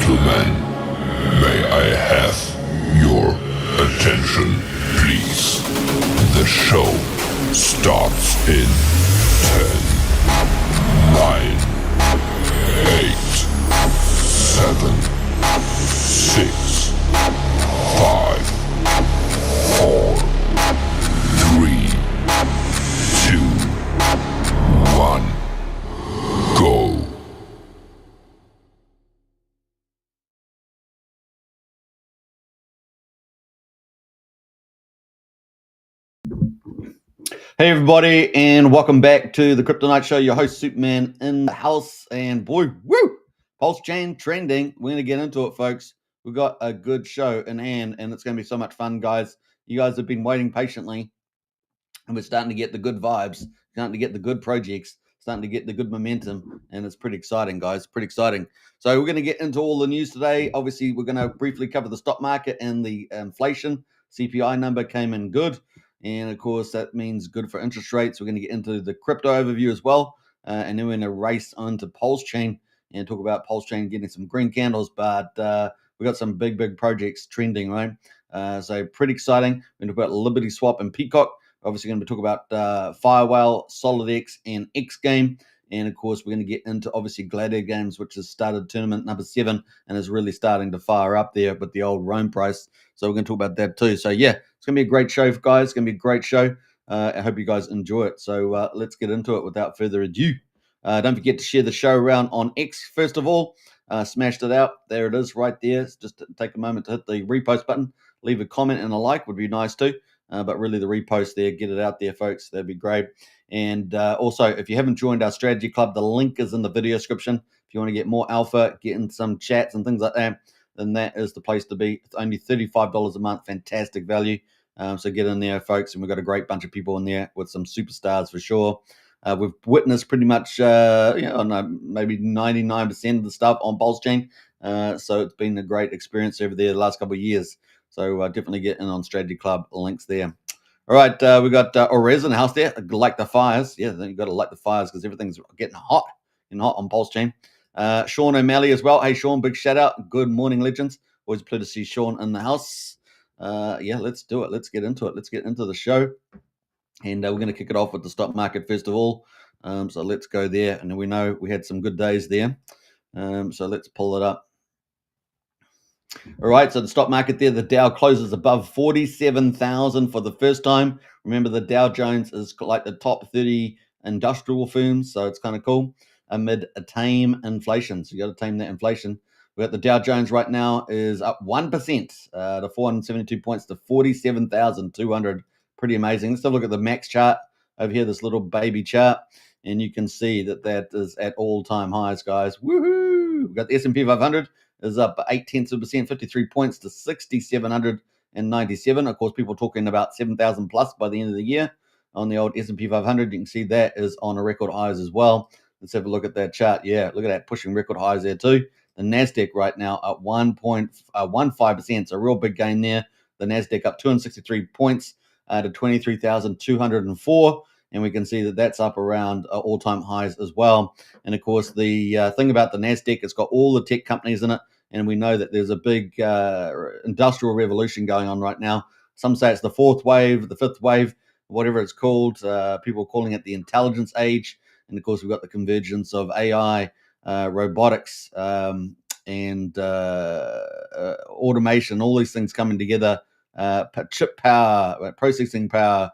Gentlemen, may I have your attention, please? The show starts in 10, 9, 8, 7, 6, 5, 4, 3, 2, 1, go. Hey everybody, and welcome back to the Crypto Night Show. Your host Superman in the house, and boy, woo! PulseChain trending. We're gonna get into it, folks. We've got a good show in hand, and it's gonna be so much fun, guys. You guys have been waiting patiently, and we're starting to get the good vibes, starting to get the good projects, starting to get the good momentum, and it's pretty exciting, guys. Pretty exciting. So we're gonna get into all the news today. Obviously, we're gonna briefly cover the stock market and the inflation. CPI number came in good. And of course, that means good for interest rates. We're going to get into the crypto overview as well. And then we're going to race on to PulseChain and talk about PulseChain getting some green candles. But we got some big projects trending, right? So pretty exciting. We're going to talk about LibertySwap and PCock. Obviously, going to talk about FireWhale, SolidX, and XGame. And of course, we're going to get into obviously Gladiator games, which has started tournament number 7 and is really starting to fire up there with the old Rome price. So we're going to talk about that too. So yeah, it's going to be a great show, guys. It's going to be a great show. I hope you guys enjoy it. So let's get into it without further ado. Don't forget to share the show around on X. First of all, smashed it out. There it is right there. Just take a moment to hit the repost button. Leave a comment and a like would be nice too. But really the repost there, get it out there, folks. That'd be great. And also, if you haven't joined our strategy club, the link is in the video description. If you want to get more alpha, get in some chats and things like that, then that is the place to be. It's only $35 a month. Fantastic value. So get in there, folks. And we've got a great bunch of people in there with some superstars for sure. We've witnessed pretty much, maybe 99% of the stuff on PulseChain. So it's been a great experience over there the last couple of years. So definitely get in on Strategy Club. Links there. All right, we got Orez in the house there. Like the fires. Yeah, then you got to light the fires because everything's getting hot on PulseChain. Sean O'Malley as well. Hey, Sean, big shout out. Good morning, legends. Always a pleasure to see Sean in the house. Yeah, let's do it. Let's get into it. Let's get into the show. And we're going to kick it off with the stock market first of all. So let's go there. And we know we had some good days there. So let's pull it up. All right, so the stock market there, the Dow closes above 47,000 for the first time. Remember, the Dow Jones is like the top 30 industrial firms, so it's kind of cool amid a tame inflation. So you got to tame that inflation. We got the Dow Jones right now is up 1% to 472 points to 47,200. Pretty amazing. Let's have a look at the max chart over here, this little baby chart, and you can see that that is at all-time highs, guys. Woohoo! We've got the S&P 500 is up 0.8%, 53 points to 6,797. Of course, people talking about 7,000 plus by the end of the year on the old S&P 500. You can see that is on a record highs as well. Let's have a look at that chart. Yeah, look at that, pushing record highs there too. The NASDAQ right now at 1.15%. It's a real big gain there. The NASDAQ up 263 points to 23,204. And we can see that that's up around all-time highs as well. And, of course, the thing about the NASDAQ, it's got all the tech companies in it. And we know that there's a big industrial revolution going on right now. Some say it's the fourth wave, the fifth wave, whatever it's called. People are calling it the intelligence age. And, of course, we've got the convergence of AI, robotics, and automation, all these things coming together, chip power, processing power,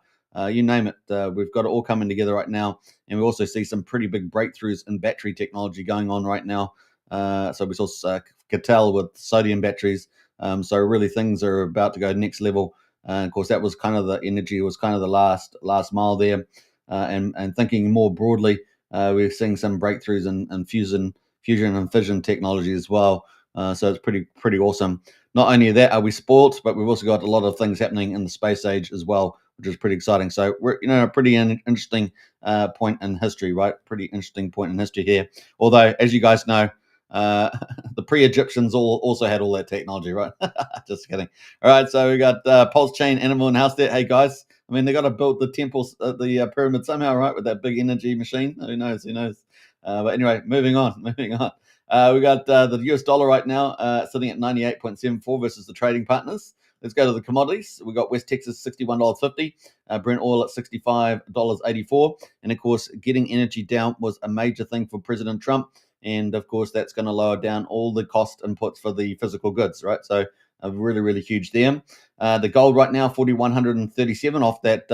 you name it. We've got it all coming together right now. And we also see some pretty big breakthroughs in battery technology going on right now. So we saw Cattell with sodium batteries. So really things are about to go next level. And of course, that was kind of the energy, was kind of the last mile there. And thinking more broadly, we're seeing some breakthroughs in fusion and fission technology as well. So it's pretty awesome. Not only that are we spoiled, but we've also got a lot of things happening in the space age as well, which is pretty exciting. So we're a pretty interesting point in history, right? Pretty interesting point in history here. Although, as you guys know, the pre-Egyptians also had all that technology, right? Just kidding. All right, so we got PulseChain Animal in house there. Hey guys, I mean they got to build the temples, the pyramid somehow, right? With that big energy machine. Who knows? But anyway, moving on. We got the US dollar right now sitting at 98.74 versus the trading partners. Let's go to the commodities. We got West Texas $61.50, Brent oil at $65.84, and of course, getting energy down was a major thing for President Trump, and of course, that's going to lower down all the cost inputs for the physical goods, right? So, really, really huge there. The gold right now 4,137 off that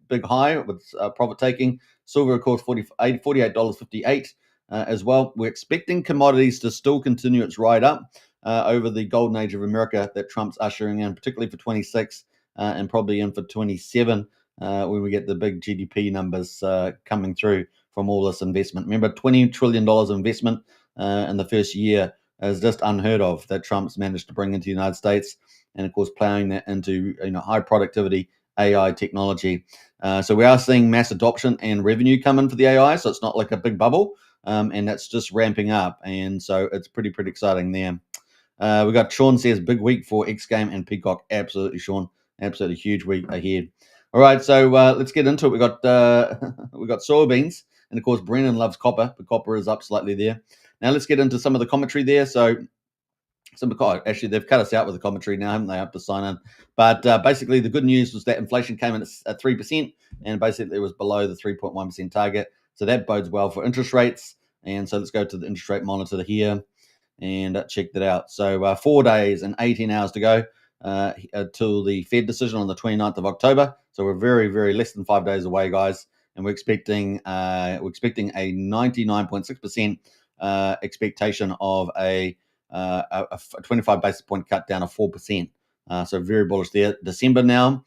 big high with profit taking. Silver, of course, $48.58 as well. We're expecting commodities to still continue its ride up over the golden age of America that Trump's ushering in, particularly for 26 and probably in for 27 when we get the big GDP numbers coming through from all this investment. Remember, $20 trillion investment in the first year is just unheard of that Trump's managed to bring into the United States, and of course plowing that into high productivity AI technology. So we are seeing mass adoption and revenue come in for the AI. So it's not like a big bubble, and that's just ramping up, and so it's pretty exciting there. We got Sean says big week for XGame and PCock. Absolutely, Sean. Absolutely huge week ahead. All right, so let's get into it. We got soybeans, and of course Brennan loves copper. The copper is up slightly there. Now let's get into some of the commentary there. So actually they've cut us out with the commentary now, haven't they? Up to sign in. But basically the good news was that inflation came in at 3%, and basically it was below the 3.1% target. So that bodes well for interest rates. And so let's go to the interest rate monitor here and check that out. So 4 days and 18 hours to go till the Fed decision on the 29th of October. So we're very less than 5 days away, guys. And we're expecting a 99.6% expectation of a 25 basis point cut down of 4%. So very bullish there. December now,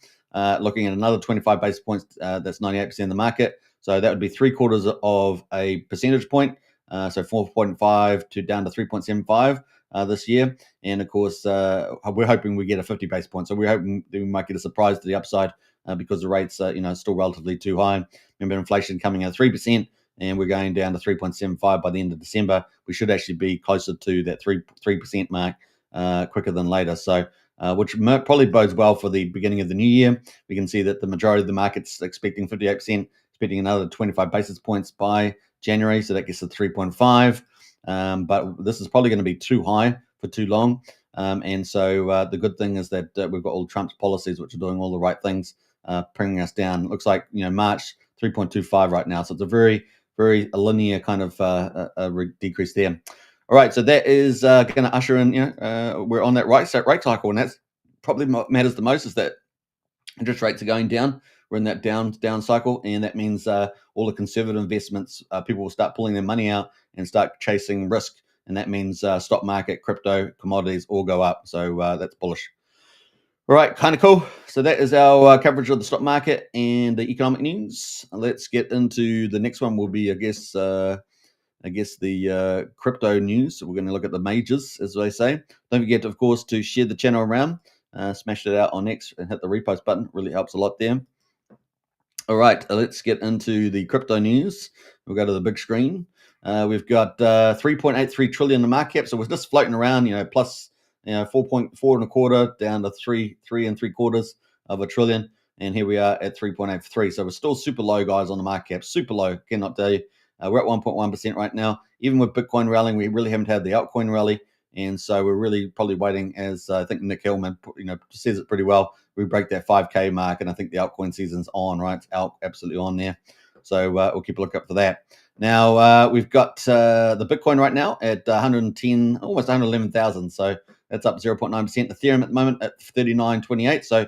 looking at another 25 basis points. That's 98% of the market. So that would be 3/4 of a percentage point. So 4.5 to down to 3.75 this year. And of course, we're hoping we get a 50 basis point. So we're hoping that we might get a surprise to the upside because the rates are still relatively too high. Remember, inflation coming at 3%, and we're going down to 3.75 by the end of December. We should actually be closer to that 3% mark quicker than later. So, which probably bodes well for the beginning of the new year. We can see that the majority of the market's expecting 58%, expecting another 25 basis points by January. So that gets to 3.5. But this is probably going to be too high for too long. And so the good thing is that we've got all Trump's policies, which are doing all the right things, bringing us down. It looks like, March 3.25 right now. So it's a very linear kind of decrease there. All right, so that is going to usher in, we're on that rate cycle, and that's probably what matters the most, is that interest rates are going down. We're in that down cycle, and that means all the conservative investments, people will start pulling their money out and start chasing risk, and that means stock market, crypto, commodities all go up. So that's bullish. All right, kind of cool. So that is our coverage of the stock market and the economic news. Let's get into the next one. Will be, I guess the crypto news. So we're going to look at the majors, as they say. Don't forget, of course, to share the channel around. Smash it out on X and hit the repost button. Really helps a lot there. All right, let's get into the crypto news. We'll go to the big screen. We've got 3.83 trillion in the market cap. So we're just floating around, plus 4.425 down to 3.75 of a trillion. And here we are at 3.83. So we're still super low, guys, on the market cap. Super low, cannot tell you. We're at 1.1% right now. Even with Bitcoin rallying, we really haven't had the altcoin rally. And so we're really probably waiting, as I think Nick Hillman, says it pretty well. We break that 5K mark, and I think the altcoin season's on, right? It's absolutely on there. So we'll keep a lookout for that. Now, we've got the Bitcoin right now at 110, almost 111,000. So that's up 0.9%. Ethereum at the moment at 39.28. So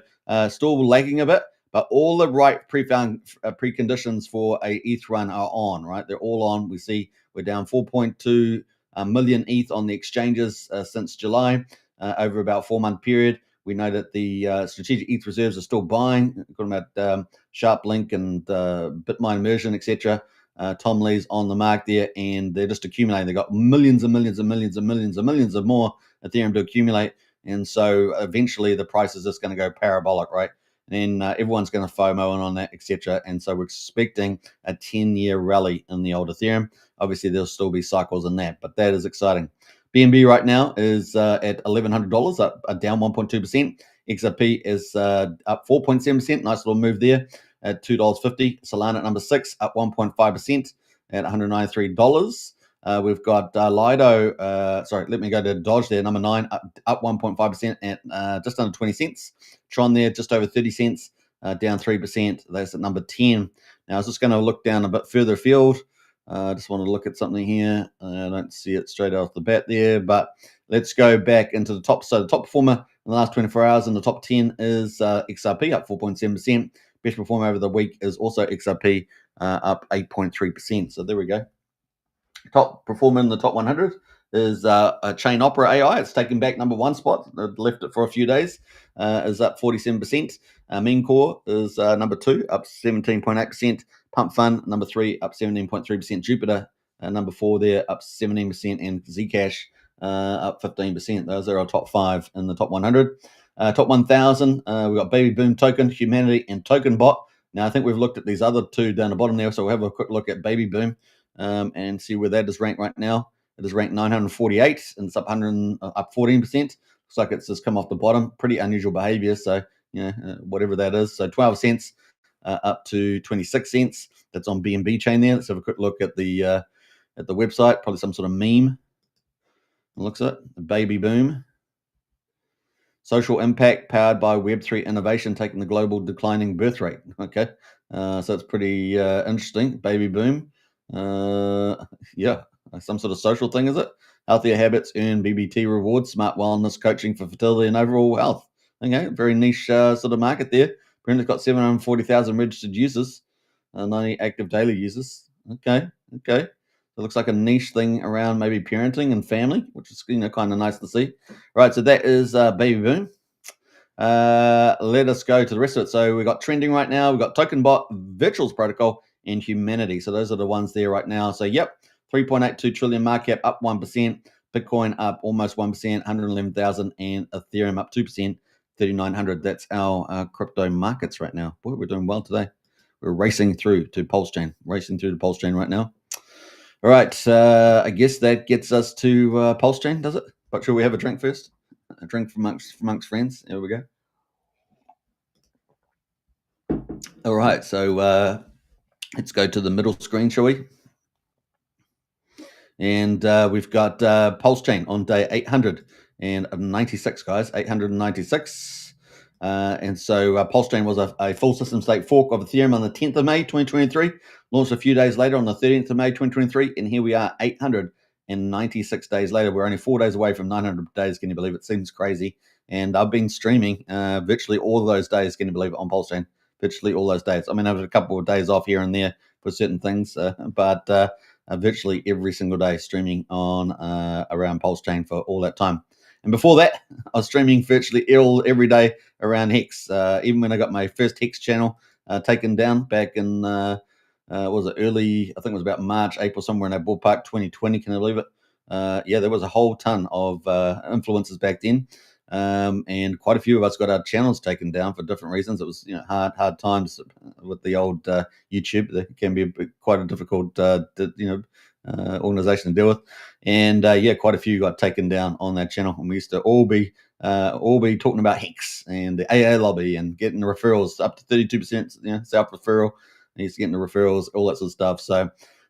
still lagging a bit, but all the right preconditions for a ETH run are on, right? They're all on. We see we're down 4.2 million ETH on the exchanges since July over about a 4-month period. We know that the strategic ETH reserves are still buying. We're talking about SharpLink and Bitmine Immersion, etc. Tom Lee's on the mark there, and they're just accumulating. They've got millions and millions and millions and millions and millions of more Ethereum to accumulate. And so eventually the price is just going to go parabolic, right? And then everyone's going to FOMO on that, etc. And so we're expecting a 10-year rally in the old Ethereum. Obviously, there'll still be cycles in that, but that is exciting. BNB right now is at $1,100, up down 1.2%. XRP is up 4.7%. Nice little move there at $2.50. Solana at number 6, up 1.5% at $193. We've got Lido, sorry, let me go to Dodge there, number 9, up 1.5% at just under 20 cents. Tron there, just over 30 cents, down 3%. That's at number 10. Now, I was just going to look down a bit further afield. I just want to look at something here. I don't see it straight off the bat there, but let's go back into the top. So the top performer in the last 24 hours in the top 10 is XRP, up 4.7%. Best performer over the week is also XRP, up 8.3%. So there we go. Top performer in the top 100 is a Chain Opera AI. It's taken back number 1 spot. It left it for a few days. Is up 47%. Mean Core is number 2, up 17.8%. Pump Fun, number 3, up 17.3%. Jupiter, number 4 there, up 17%. And Zcash, up 15%. Those are our top 5 in the top 100. Top 1,000, we've got Baby Boom Token, Humanity, and Token Bot. Now, I think we've looked at these other 2 down the bottom there, so we'll have a quick look at Baby Boom and see where that is ranked right now. It is ranked 948, and it's up 14%. Looks like it's just come off the bottom. Pretty unusual behavior, so whatever that is. So 12 cents up to 26 cents. That's on BNB chain there. Let's have a quick look at the website. Probably some sort of meme. It looks like Baby Boom. Social impact powered by Web3 innovation, taking the global declining birth rate. Okay, so it's pretty interesting. Baby Boom. Yeah, some sort of social thing, is it? Healthier habits earn BBT rewards, smart wellness coaching for fertility and overall health. Okay, very niche sort of market there. Apparently it's got 740,000 registered users, 90 active daily users. Okay. It looks like a niche thing around maybe parenting and family, which is kind of nice to see. Right, so that is Baby Boom. Let us go to the rest of it. So we've got trending right now. We've got TokenBot, Virtuals Protocol, and Humanity. So those are the ones there right now. So yep, 3.82 trillion market cap, up 1%. Bitcoin up almost 1%, 111,000, and Ethereum up 2%, 3,900. That's our crypto markets right now. Boy, we're doing well today. We're racing through to PulseChain, right now. All right, I guess that gets us to PulseChain, does it? But should we have a drink first? A drink amongst friends. There we go. All right, so let's go to the middle screen, shall we? And we've got PulseChain on day 896, guys, 896. And so PulseChain was a full system state fork of Ethereum on the 10th of May, 2023, launched a few days later on the 13th of May, 2023. And here we are 896 days later. We're only 4 days away from 900 days. Can you believe it? Seems crazy. And I've been streaming virtually all of those days. Can you believe it? On PulseChain, virtually all those days. I mean, I've had a couple of days off here and there for certain things, but virtually every single day streaming on around PulseChain for all that time. And before that, I was streaming virtually every day around Hex. Even when I got my first Hex channel taken down back in, was it early? I think it was about March, April, somewhere in that ballpark, 2020. Can you believe it? Yeah, there was a whole ton of influencers back then. And quite a few of us got our channels taken down for different reasons. It was hard times with the old YouTube. It can be quite a difficult organization to deal with, and yeah, quite a few got taken down on that channel. And we used to all be talking about Hex and the AA lobby and getting the referrals up to 32%, self referral. And used to get the referrals, all that sort of stuff. So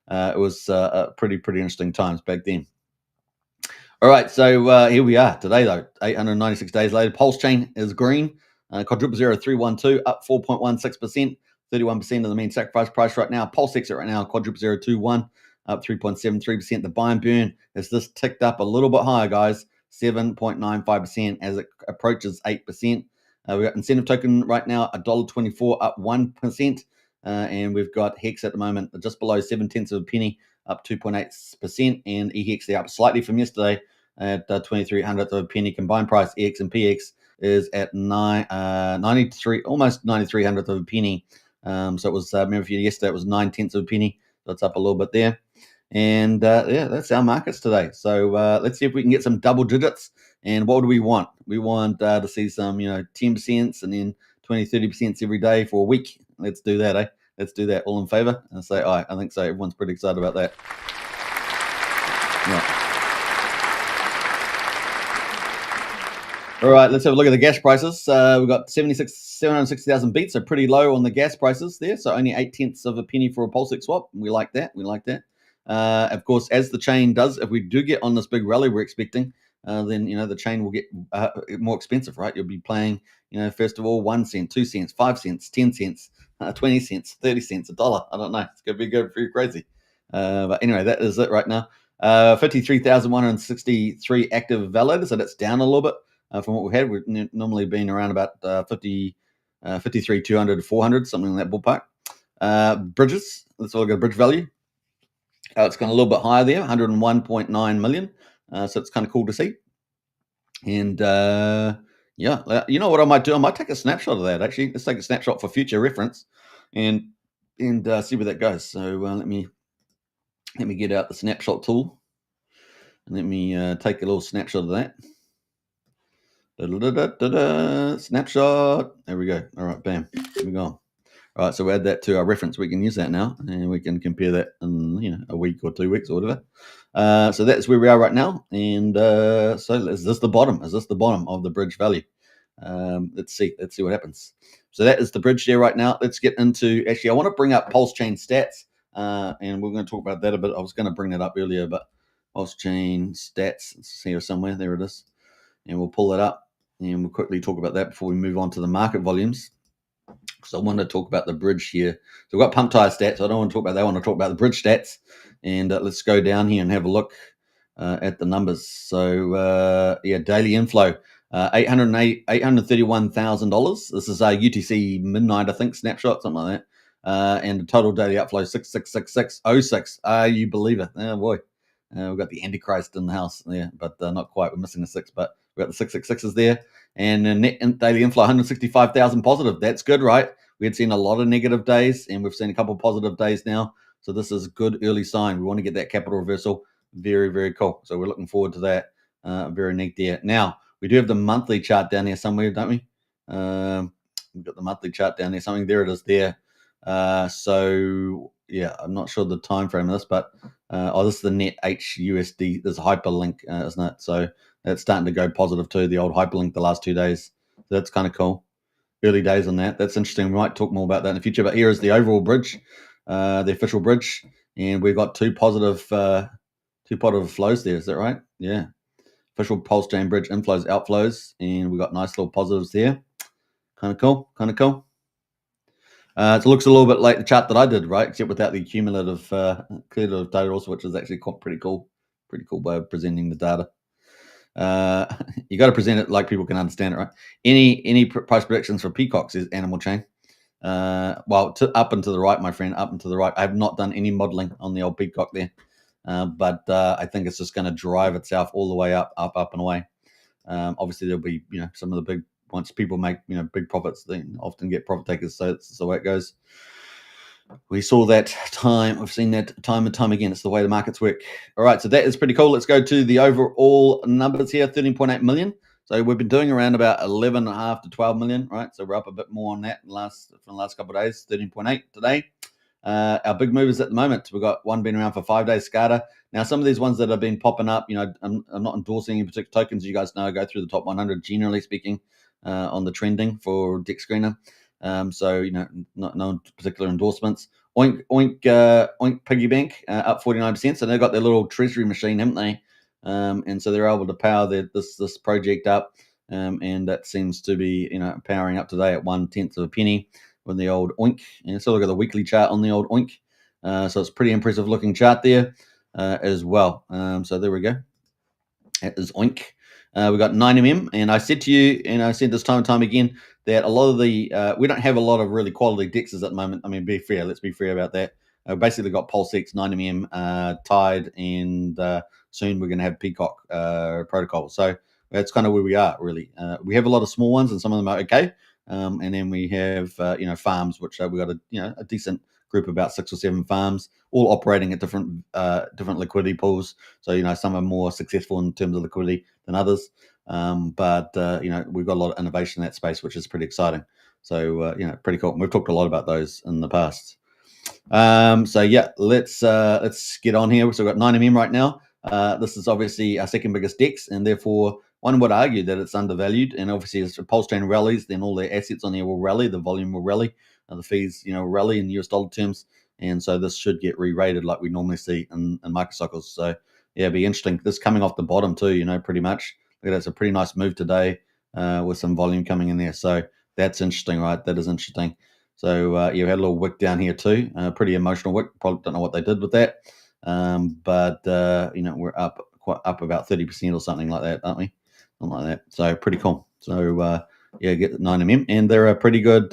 it was pretty interesting times back then. All right, so here we are today, though, 896 days later. PulseChain is green. Quadruple 0312 up 4.16%, 31% of the mean sacrifice price right now. Pulse exit right now, quadruple 021 up 3.73%. The buy and burn has just ticked up a little bit higher, guys, 7.95% as it approaches 8%. We got incentive token right now, $1.24 up 1%. And we've got Hex at the moment just below 7/10 of a penny, up 2.8%, and EHEX they're up slightly from yesterday at 23/100 of a penny. Combined price EX and PX is at 93, almost 93/100 of a penny. So it was remember if you yesterday it was 9/10 of a penny, so it's up a little bit there. And yeah, that's our markets today. So let's see if we can get some double digits. And what do we want? We want to see some 10% and then 20-30% every day for a week. Let's do that, eh? Let's do that. All in favor? And say, I think so. Everyone's pretty excited about that. Yeah. All right, let's have a look at the gas prices. We've got 760,000 beats, so pretty low on the gas prices there. So only 0.8 of a penny for a PulseX swap. We like that. Of course, as the chain does, if we do get on this big rally we're expecting, then the chain will get more expensive, right? You'll be playing, first of all, 1 cent, 2 cents, 5 cents, 10 cents, 20 cents, 30 cents, $1. I don't know. It's going to be good, pretty crazy. But anyway, that is it right now. 53,163 active validators, so that's down a little bit from what we had. We've normally been around about 53,200 to 400, something in that ballpark. Bridges, let's look at bridge value. It's gone a little bit higher there, 101.9 million. So it's kind of cool to see. And yeah, you know what I might do? I might take a snapshot of that. Actually, let's take a snapshot for future reference, and see where that goes. So let me get out the snapshot tool, and let me take a little snapshot of that. Snapshot. There we go. All right, bam. Here we go. All right, so we add that to our reference. We can use that now, and we can compare that in a week or 2 weeks or whatever. So that's where we are right now. And so is this the bottom? Is this the bottom of the bridge value? Let's see what happens. So that is the bridge there right now. Let's get into, actually, I want to bring up PulseChain stats, and we're going to talk about that a bit. I was going to bring that up earlier, but PulseChain stats, it's here somewhere. There it is. And we'll pull it up, and we'll quickly talk about that before we move on to the market volumes. Because I want to talk about the bridge here. So we've got pump tire stats. I don't want to talk about that. I want to talk about the bridge stats. And let's go down here and have a look at the numbers. So yeah, daily inflow, $831,000. This is a UTC midnight, I think, snapshot, something like that. And the total daily outflow 666606. You believe it? Oh boy, we've got the Antichrist in the house there, but not quite. We're missing a 6, but we've got the 666s there. And net daily inflow 165,000 positive. That's good, right? We had seen a lot of negative days, and we've seen a couple of positive days now. So this is a good early sign. We want to get that capital reversal. Very, very cool. So we're looking forward to that. Very neat there. Now, we do have the monthly chart down here somewhere, don't we? We've got the monthly chart down there. Something there it is there. So yeah, I'm not sure the time frame of this, but this is the net HUSD. There's a hyperlink, isn't it? So that's starting to go positive too. The old hyperlink the last 2 days. So that's kind of cool. Early days on that. That's interesting. We might talk more about that in the future. But here is the overall bridge, the official bridge, and we've got two positive flows there. Is that right? Yeah. Official PulseChain bridge inflows, outflows, and we got nice little positives there. Kind of cool. So it looks a little bit like the chart that I did, right? Except without the cumulative data also, which is actually pretty cool. Pretty cool way of presenting the data. You got to present it like people can understand it, right? Any price predictions for PCock is animal chain. Well, up and to the right, my friend, up and to the right. I have not done any modeling on the old PCock there, but I think it's just going to drive itself all the way up and away. Obviously, there'll be some of the big, once people make big profits, they often get profit takers. So that's the way it goes. We saw that time. We've seen that time and time again. It's the way the markets work. All right, so that is pretty cool. Let's go to the overall numbers here, 13.8 million. So we've been doing around about 11.5 to 12 million, right? So we're up a bit more on that from the last couple of days, 13.8 today. Our big movers at the moment, we've got one been around for 5 days, SCADA. Now, some of these ones that have been popping up, I'm not endorsing any particular tokens. You guys know I go through the top 100, generally speaking, on the trending for Deck Screener. So no particular endorsements. Oink Piggy Bank up 49%. So they've got their little treasury machine, haven't they? And so they're able to power this project up, and that seems to be powering up today at 1/10 of a penny with the old Oink. And so look at the weekly chart on the old Oink. So it's a pretty impressive looking chart there as well. So there we go. That is Oink. We've got 9mm, and I said to you, and I said this time and time again, that a lot of the we don't have a lot of really quality dexes at the moment. I mean, let's be fair about that. Basically got PulseX, 9mm, Tide, and soon we're going to have PCock protocol. So that's kind of where we are, really. We have a lot of small ones, and some of them are okay. And then we have farms, which we got a decent group, about 6 or 7 farms, all operating at different liquidity pools. So some are more successful in terms of liquidity than others. But we've got a lot of innovation in that space, which is pretty exciting. So pretty cool. And we've talked a lot about those in the past. So yeah, let's get on here. So we've got 9mm right now. This is obviously our second biggest DEX, and therefore one would argue that it's undervalued. And obviously, as PulseChain rallies, then all the assets on there will rally, the volume will rally, the fees rally in US dollar terms. and so this should get re-rated like we normally see in microcycles. So yeah, it'd be interesting. This coming off the bottom too, pretty much. Look at that, it's a pretty nice move today with some volume coming in there. So that's interesting, right? That is interesting. So you had a little wick down here too, pretty emotional wick. Probably don't know what they did with that, but we're up about 30% or something like that, aren't we? Something like that. So pretty cool. So get 9mm, and they're a pretty good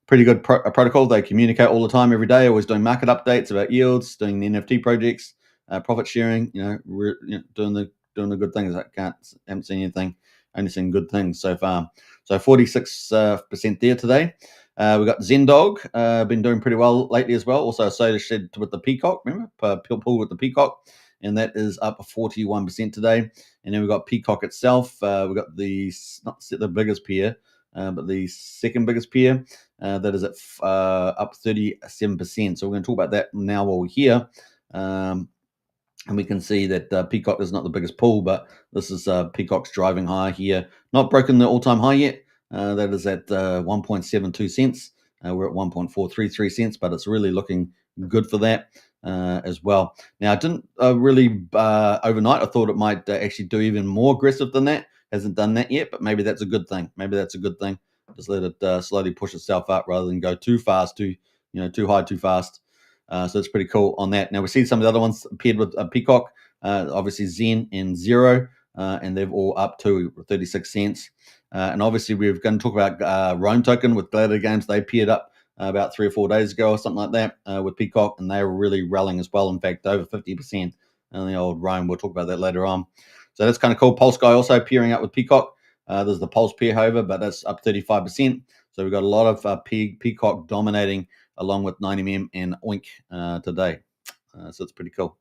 protocol. They communicate all the time, every day, always doing market updates about yields, doing the NFT projects, profit sharing. Doing the good things. I haven't seen anything. Only seen good things so far. So 46% there today. We got Zendog, been doing pretty well lately as well. Also associated with the PCock, remember? Pull with the PCock, and that is up 41% today. And then we've got PCock itself. We've got not the biggest pair, but the second biggest pair. That is at up 37%. So we're going to talk about that now while we're here. And we can see that PCock is not the biggest pull, but this is PCock's driving high here. Not broken the all-time high yet. That is at 1.72 cents. We're at 1.433 cents, but it's really looking good for that as well. Now, I didn't really overnight. I thought it might actually do even more aggressive than that. Hasn't done that yet, but maybe that's a good thing. Just let it slowly push itself up rather than go too fast, too high, too fast. So it's pretty cool on that. Now we see some of the other ones paired with PCock, obviously Zen and Zero, and they've all up to 36 cents. And obviously we're going to talk about Rome token with Gladiator Games. They paired up about 3 or 4 days ago or something like that with PCock, and they were really rallying as well. In fact, over 50% on the old Rome. We'll talk about that later on. So that's kind of cool. Pulse Guy also pairing up with PCock. There's the Pulse pair, however, but that's up 35%. So we've got a lot of PCock dominating along with 90mm and Oink today. So it's pretty cool.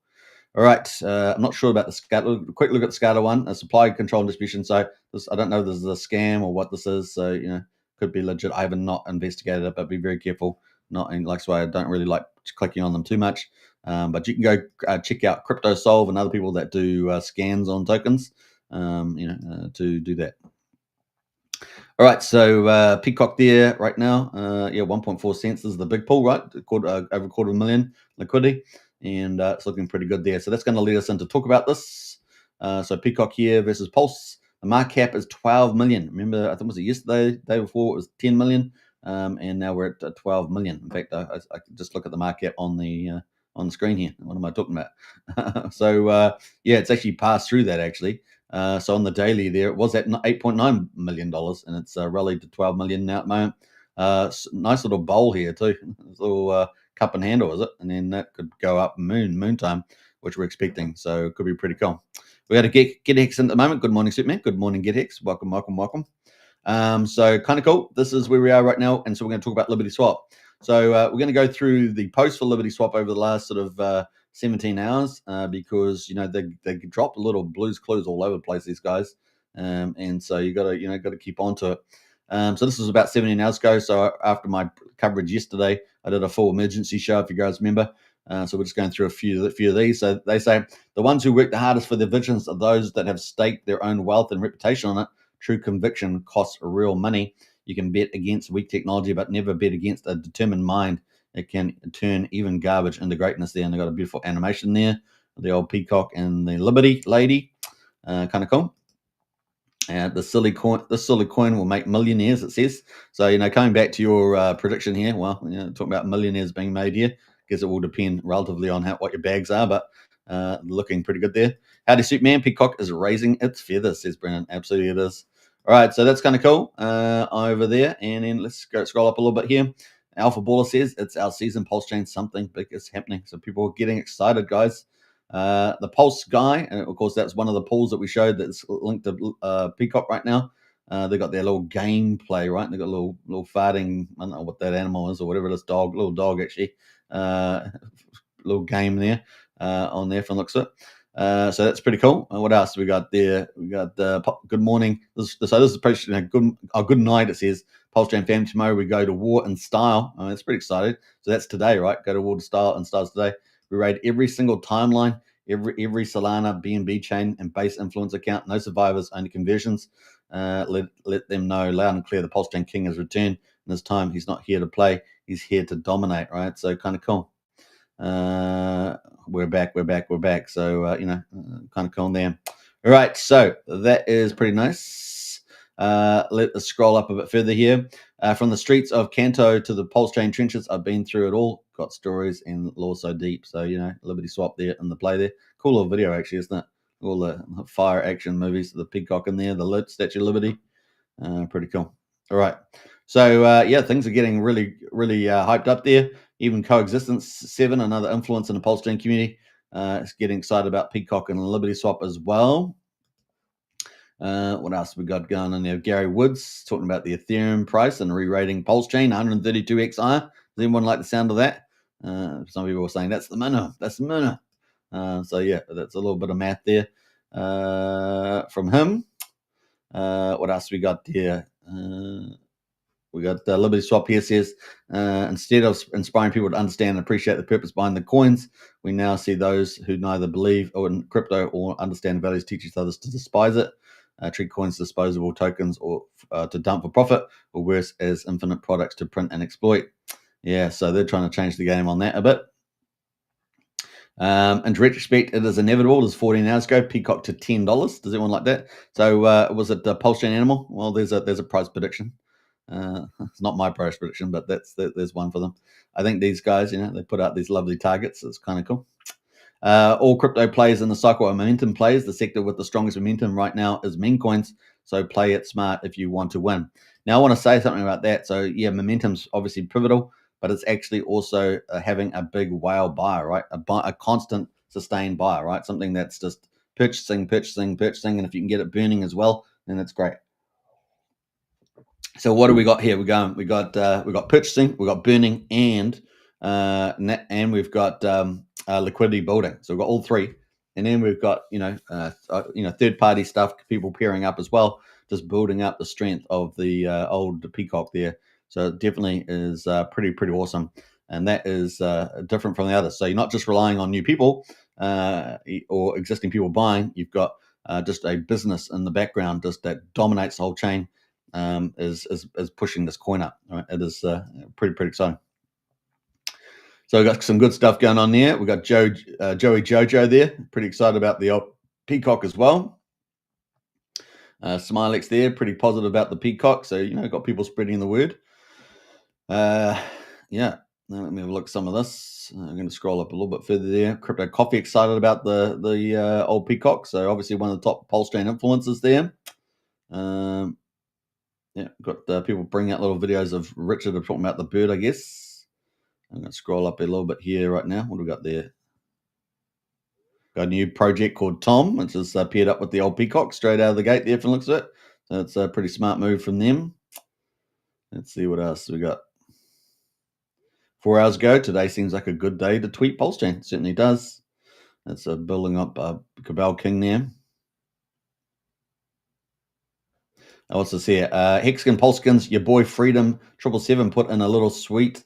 All right. I'm not sure about the scatter. Quick look at the scatter one. Supply, control, and distribution. So I don't know if this is a scam or what this is. So, could be legit. I haven't not investigated it, but be very careful. Not in like, so I don't really like clicking on them too much. But you can go check out CryptoSolve and other people that do scans on tokens, to do that. All right, so PCock there right now, 1.4 cents. This is the big pull, right? Over $250,000 liquidity, and it's looking pretty good there. So that's going to lead us into talk about this. So PCock here versus Pulse. The market cap is 12 million. Remember, I think it was yesterday, day before it was 10 million, and now we're at 12 million. In fact, I just look at the market cap on the screen here. What am I talking about? So it's actually passed through that actually. So on the daily there, it was at $8.9 million, and it's rallied to 12 million now at the moment. Nice little bowl here too. This little cup and handle, is it? And then that could go up moon time, which we're expecting. So it could be pretty cool. We got to get Hex in at the moment. Good morning, Superman. Good morning, Get Hex. Welcome. So kind of cool. This is where we are right now, and so we're going to talk about LibertySwap. So we're going to go through the post for LibertySwap over the last sort of 17 hours because they dropped a little blues clues all over the place, these guys, and so you got to keep on to it. So this was about 17 hours ago. So after my coverage yesterday, I did a full emergency show, if you guys remember. So we're just going through a few of these. So they say the ones who work the hardest for their visions are those that have staked their own wealth and reputation on it. True conviction costs real money. You can bet against weak technology, but never bet against a determined mind. It can turn even garbage into greatness there. And they've got a beautiful animation there. The old PCock and the Liberty lady. Kind of cool. The silly coin will make millionaires, it says. So, coming back to your prediction here, well, talking about millionaires being made here. Guess it will depend relatively on what your bags are, but looking pretty good there. Howdy, Superman. PCock is raising its feathers, says Brennan. Absolutely it is. All right, so that's kind of cool over there. And then let's go scroll up a little bit here. Alpha Baller says it's our season. PulseChain, something big is happening. So people are getting excited, guys. The Pulse guy, and of course, that's one of the pools that we showed that's linked to PCock right now. They got their little gameplay, right? They got a little farting, I don't know what that animal is or whatever this little dog actually, little game there on there from looks of it. So that's pretty cool. What else we got there? We got good morning. This is pretty good night. It says PulseChain family. Tomorrow we go to war in style. That's pretty excited. So that's today, right? Go to war in style and starts today. We raid every single timeline, every Solana, BNB chain, and base influence account. No survivors, only conversions. Let them know loud and clear the PulseChain king has returned. And this time he's not here to play. He's here to dominate, right? So kind of cool. We're back. So, kind of cool there. All right, so that is pretty nice. Let us scroll up a bit further here. From the streets of Kanto to the PulseChain trenches, I've been through it all. Got stories and lore so deep. So, LibertySwap there in the play there. Cool little video, actually, isn't it? All the fire action movies, the PCock in there, the Statue of Liberty. Pretty cool. All right. So, things are getting really, really hyped up there. Even Coexistence 7, another influence in the PulseChain community, is getting excited about PCock and LibertySwap as well. What else we got going on there? Gary Woods talking about the Ethereum price and re-rating PulseChain 132x higher. Does anyone like the sound of that? Some people were saying that's the minimum. That's the minimum. That's a little bit of math there from him. What else we got there? We got LibertySwap here says, instead of inspiring people to understand and appreciate the purpose behind the coins, we now see those who neither believe in crypto or understand values teach each others to despise it, treat coins as disposable tokens or to dump for profit, or worse, as infinite products to print and exploit. Yeah, so they're trying to change the game on that a bit. In retrospect, it is inevitable. It was 14 hours ago. PCock to $10. Does anyone like that? So was it the PulseChain animal? Well, there's a price prediction. It's not my price prediction, but there's one for them. I think these guys, they put out these lovely targets. It's kind of cool. All crypto plays in the cycle are momentum plays. The sector with the strongest momentum right now is meme coins. So play it smart if you want to win. Now I want to say something about that. So yeah, momentum's obviously pivotal, but it's actually also having a big whale buy, right? A constant sustained buy, right? Something that's just purchasing, and if you can get it burning as well, then that's great. So what do we got here? We got purchasing, we got burning, and we've got liquidity building. So we've got all three, and then we've got third party stuff, people pairing up as well, just building up the strength of the old PCock there. So it definitely is pretty awesome, and that is different from the others. So you're not just relying on new people or existing people buying. You've got just a business in the background just that dominates the whole chain. Is pushing this coin up. Right? It is pretty exciting. So we've got some good stuff going on there. We've got Joey Jojo there. Pretty excited about the old PCock as well. Smilex there. Pretty positive about the PCock. So, got people spreading the word. Now let me have a look at some of this. I'm going to scroll up a little bit further there. Crypto Coffee excited about the old PCock. So obviously one of the top PulseChain influencers there. Got people bringing out little videos of Richard talking about the bird, I guess. I'm going to scroll up a little bit here right now. What do we got there? Got a new project called Tom, which is paired up with the old PCock straight out of the gate there from the looks of it. So it's a pretty smart move from them. Let's see what else we got. 4 hours ago, today seems like a good day to tweet PulseChain. Certainly does. That's building up Cabal King there. What's this here? Hexagon Pulsekins, your boy Freedom 777 put in a little sweat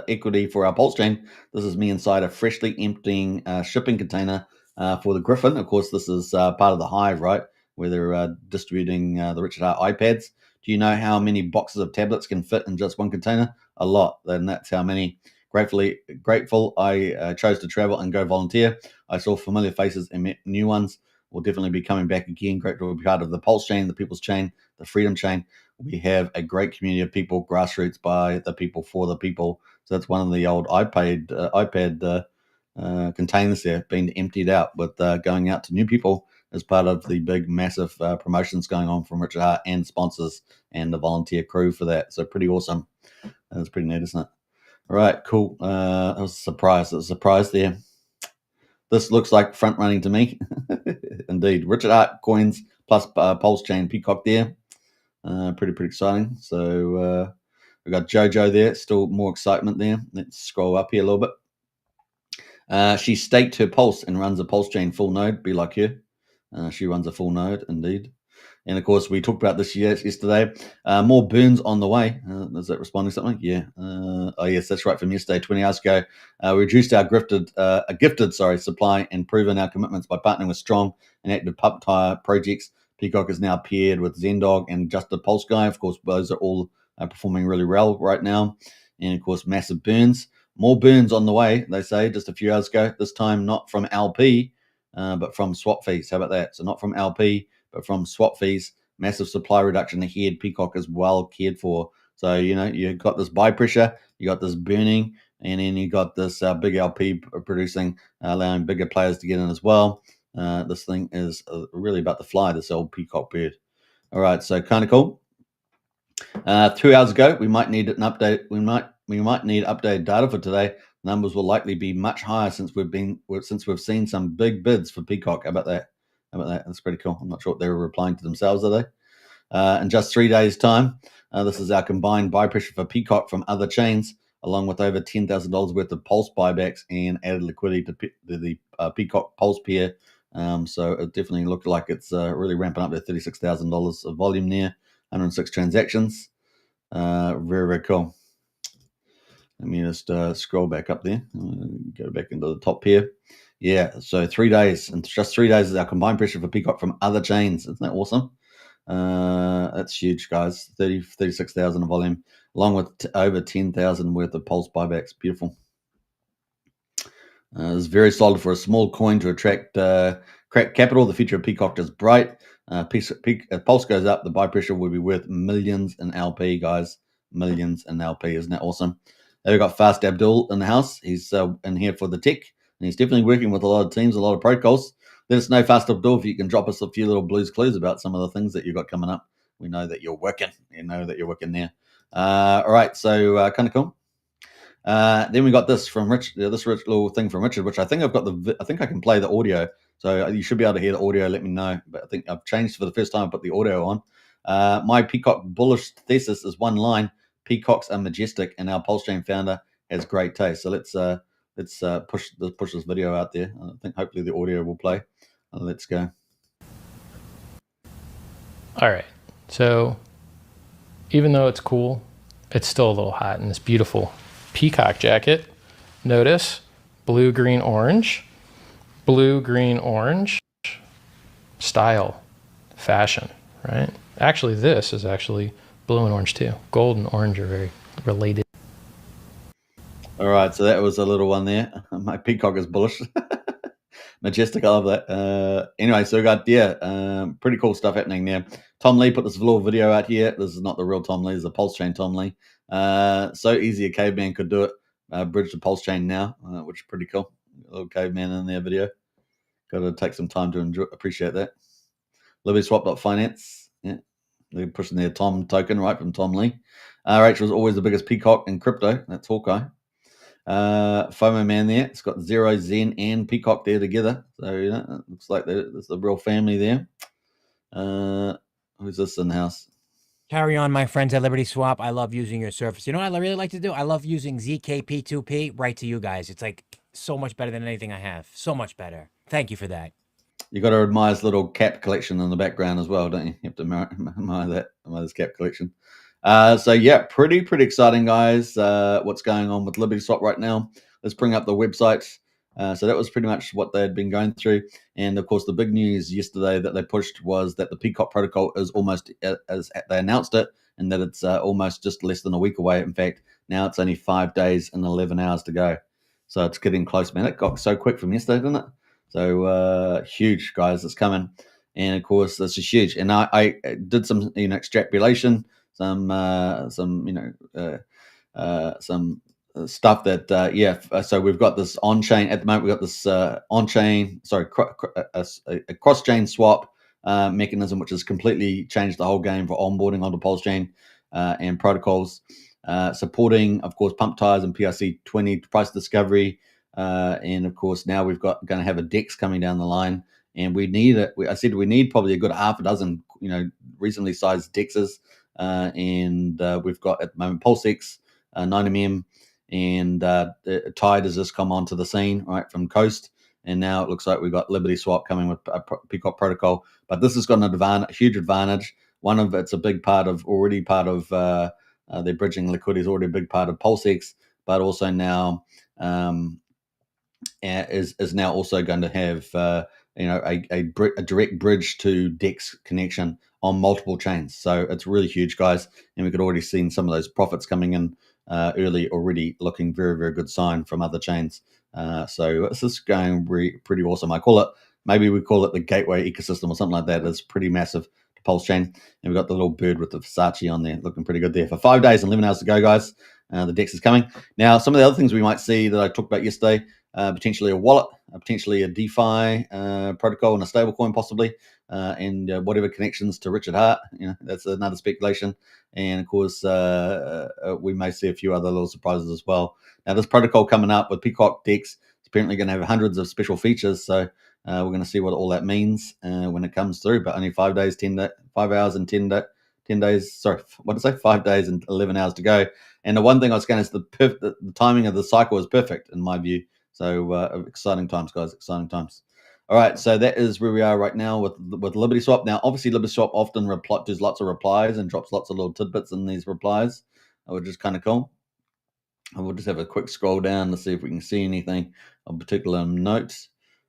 equity for our PulseChain. This is me inside a freshly emptying shipping container for the Griffin. Of course, this is part of the Hive, right? Where they're distributing the Richard Hart iPads. Do you know how many boxes of tablets can fit in just one container? A lot. And that's how many. Grateful I chose to travel and go volunteer. I saw familiar faces and met new ones. We'll definitely be coming back again. Great to be part of the PulseChain, the People's Chain, the Freedom Chain. We have a great community of people, grassroots by the people for the people. So that's one of the old iPad containers there being emptied out with going out to new people as part of the big, massive promotions going on from Richard Hart and sponsors and the volunteer crew for that. So pretty awesome. That's pretty neat, isn't it? All right, cool. That was a surprise. That was a surprise there. This looks like front running to me. Indeed. Richard Hart coins plus PulseChain PCock there. Pretty exciting. So we've got Jojo there. Still more excitement there. Let's scroll up here a little bit. She staked her Pulse and runs a PulseChain full node. Be like her. She runs a full node, indeed. And of course, we talked about this yesterday. More burns on the way. Is that responding to something? Yeah. Yes, that's right. From yesterday, 20 hours ago, we reduced our gifted supply and proven our commitments by partnering with strong and active pump tire projects. PCock is now paired with Zendog and Just the Pulse Guy. Of course, those are all performing really well right now. And of course, massive burns. More burns on the way, they say, just a few hours ago. This time not from LP, but from swap fees. How about that? So not from LP, but from swap fees. Massive supply reduction ahead. PCock is well cared for. So, you've got this buy pressure, you got this burning, and then you got this big LP producing, allowing bigger players to get in as well. This thing is really about to fly, this old PCock bird. All right, so kind of cool. 2 hours ago, we might need an update. We might need updated data for today. Numbers will likely be much higher since we've seen some big bids for PCock. How about that? That's pretty cool. I'm not sure what they were replying to themselves, are they? In just 3 days' time, this is our combined buy pressure for PCock from other chains, along with over $10,000 worth of Pulse buybacks and added liquidity to the PCock Pulse pair. So it definitely looked like it's really ramping up to $36,000 of volume there, 106 transactions. Very, very cool. Let me just scroll back up there. Go back into the top here. Yeah, so 3 days, and just 3 days is our combined pressure for PCock from other chains. Isn't that awesome? That's huge, guys. 36,000 of volume, along with over 10,000 worth of Pulse buybacks. Beautiful. It's very solid for a small coin to attract capital. The future of PCock is bright. Pulse goes up, the buy pressure will be worth millions in LP, guys. Millions in LP. Isn't that awesome? We've got Fast Abdul in the house. He's in here for the tech, and he's definitely working with a lot of teams, a lot of protocols. Let us know, Fast Abdul, if you can drop us a few little blues clues about some of the things that you've got coming up. We know that you're working. You know that you're working there. All right, so kind of cool. Then we got this from Rich, this rich little thing from Richard, which I think I think I can play the audio. So you should be able to hear the audio. Let me know. But I think I've changed for the first time. I put the audio on. My PCock bullish thesis is one line: PCocks are majestic, and our PulseChain founder has great taste. So let's push this video out there. I think hopefully the audio will play. Let's go. All right. So even though it's cool, it's still a little hot in this beautiful PCock jacket. Notice blue, green, orange style, fashion, right? Actually, this is actually blue and orange too. Gold and orange are very related. All right, so that was a little one there. My PCock is bullish. Majestic, I love that. Anyway, so we got, pretty cool stuff happening there. Tom Lee put this little video out here. This is not the real Tom Lee, it's the PulseChain Tom Lee. So easy a caveman could do it. Bridge to PulseChain now, which is pretty cool. A little caveman in their video. Got to take some time to appreciate that. LibertySwap.finance. Yeah, they're pushing their Tom token right from Tom Lee. RH was always the biggest PCock in crypto. That's Hawkeye. FOMO man there. It's got Zero, Zen, and PCock there together. So it looks like there's a real family there. Who's this in the house? Carry on, my friends at LibertySwap. I love using your service. You know what I really like to do? I love using ZKP2P right to you guys. It's like so much better than anything I have. So much better. Thank you for that. You got to admire his little cap collection in the background as well, don't you? You have to admire this cap collection. So yeah, pretty exciting, guys. What's going on with LibertySwap right now? Let's bring up the website. So that was pretty much what they had been going through. And of course, the big news yesterday that they pushed was that the PCock protocol is almost, as they announced it, and that it's almost just less than a week away. In fact, now it's only 5 days and 11 hours to go. So it's getting close, man. It got so quick from yesterday, didn't it? So huge, guys. It's coming. And of course, this is huge. And I did some, extrapolation, some stuff that so we've got this on-chain at the moment. We've got this on-chain, a cross-chain swap mechanism, which has completely changed the whole game for onboarding onto PulseChain and protocols, supporting, of course, pump tires and PRC20 price discovery, and of course now we've going to have a DEX coming down the line, and we need it. I said we need probably a good half a dozen, reasonably sized DEXs, and we've got at the moment PulseX, 9mm, and Tide has just come onto the scene, right, from Coast, and now it looks like we've got LibertySwap coming with a PCock protocol. But this has got a huge advantage. One of it's already part of their bridging liquidity is already a big part of PulseX, but also now is now also going to have a direct bridge to DEX connection on multiple chains. So it's really huge, guys, and we could already see some of those profits coming in early already, looking very, very good sign from other chains. So this is going pretty awesome. Maybe we call it the gateway ecosystem or something like that. It's pretty massive to PulseChain. And we've got the little bird with the Versace on there, looking pretty good there. For 5 days and 11 hours to go, guys. The DEX is coming. Now, some of the other things we might see that I talked about yesterday, potentially a wallet, potentially a DeFi protocol and a stablecoin possibly, and whatever connections to Richard Hart. That's another speculation. And of course, we may see a few other little surprises as well. Now, this protocol coming up with PCock DEX is apparently going to have hundreds of special features. So we're going to see what all that means when it comes through. But only 5 days, 5 hours and 10 days. Sorry, what did I say? 5 days and 11 hours to go. And the one thing I was going to say is the timing of the cycle is perfect in my view. So exciting times, guys. Exciting times. All right, so that is where we are right now with LibertySwap. Now, obviously, LibertySwap often does lots of replies and drops lots of little tidbits in these replies, which is kind of cool. And we'll just have a quick scroll down to see if we can see anything of particular note.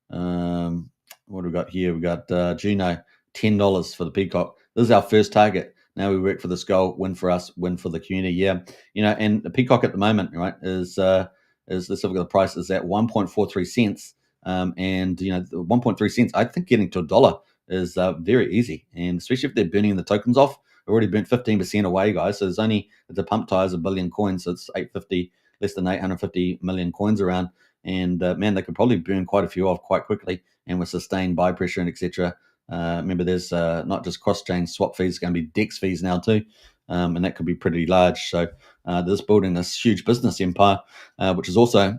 What do we got here? We got Juno, $10 for the PCock. This is our first target. Now we work for this goal, win for us, win for the community. Yeah, and the PCock at the moment, right, is let's have a look at the price is at 1.43 cents. And the 1.3 cents, I think getting to $1 is very easy, and especially if they're burning the tokens off. We've already burnt 15% away, guys. So it's a pump tires, 1 billion coins. So it's 850, less than 850 million coins around. And man, they could probably burn quite a few off quite quickly, and with sustained buy pressure and etc. Remember, there's not just cross-chain swap fees, going to be DEX fees now too, and that could be pretty large. So there's building this huge business empire, which is also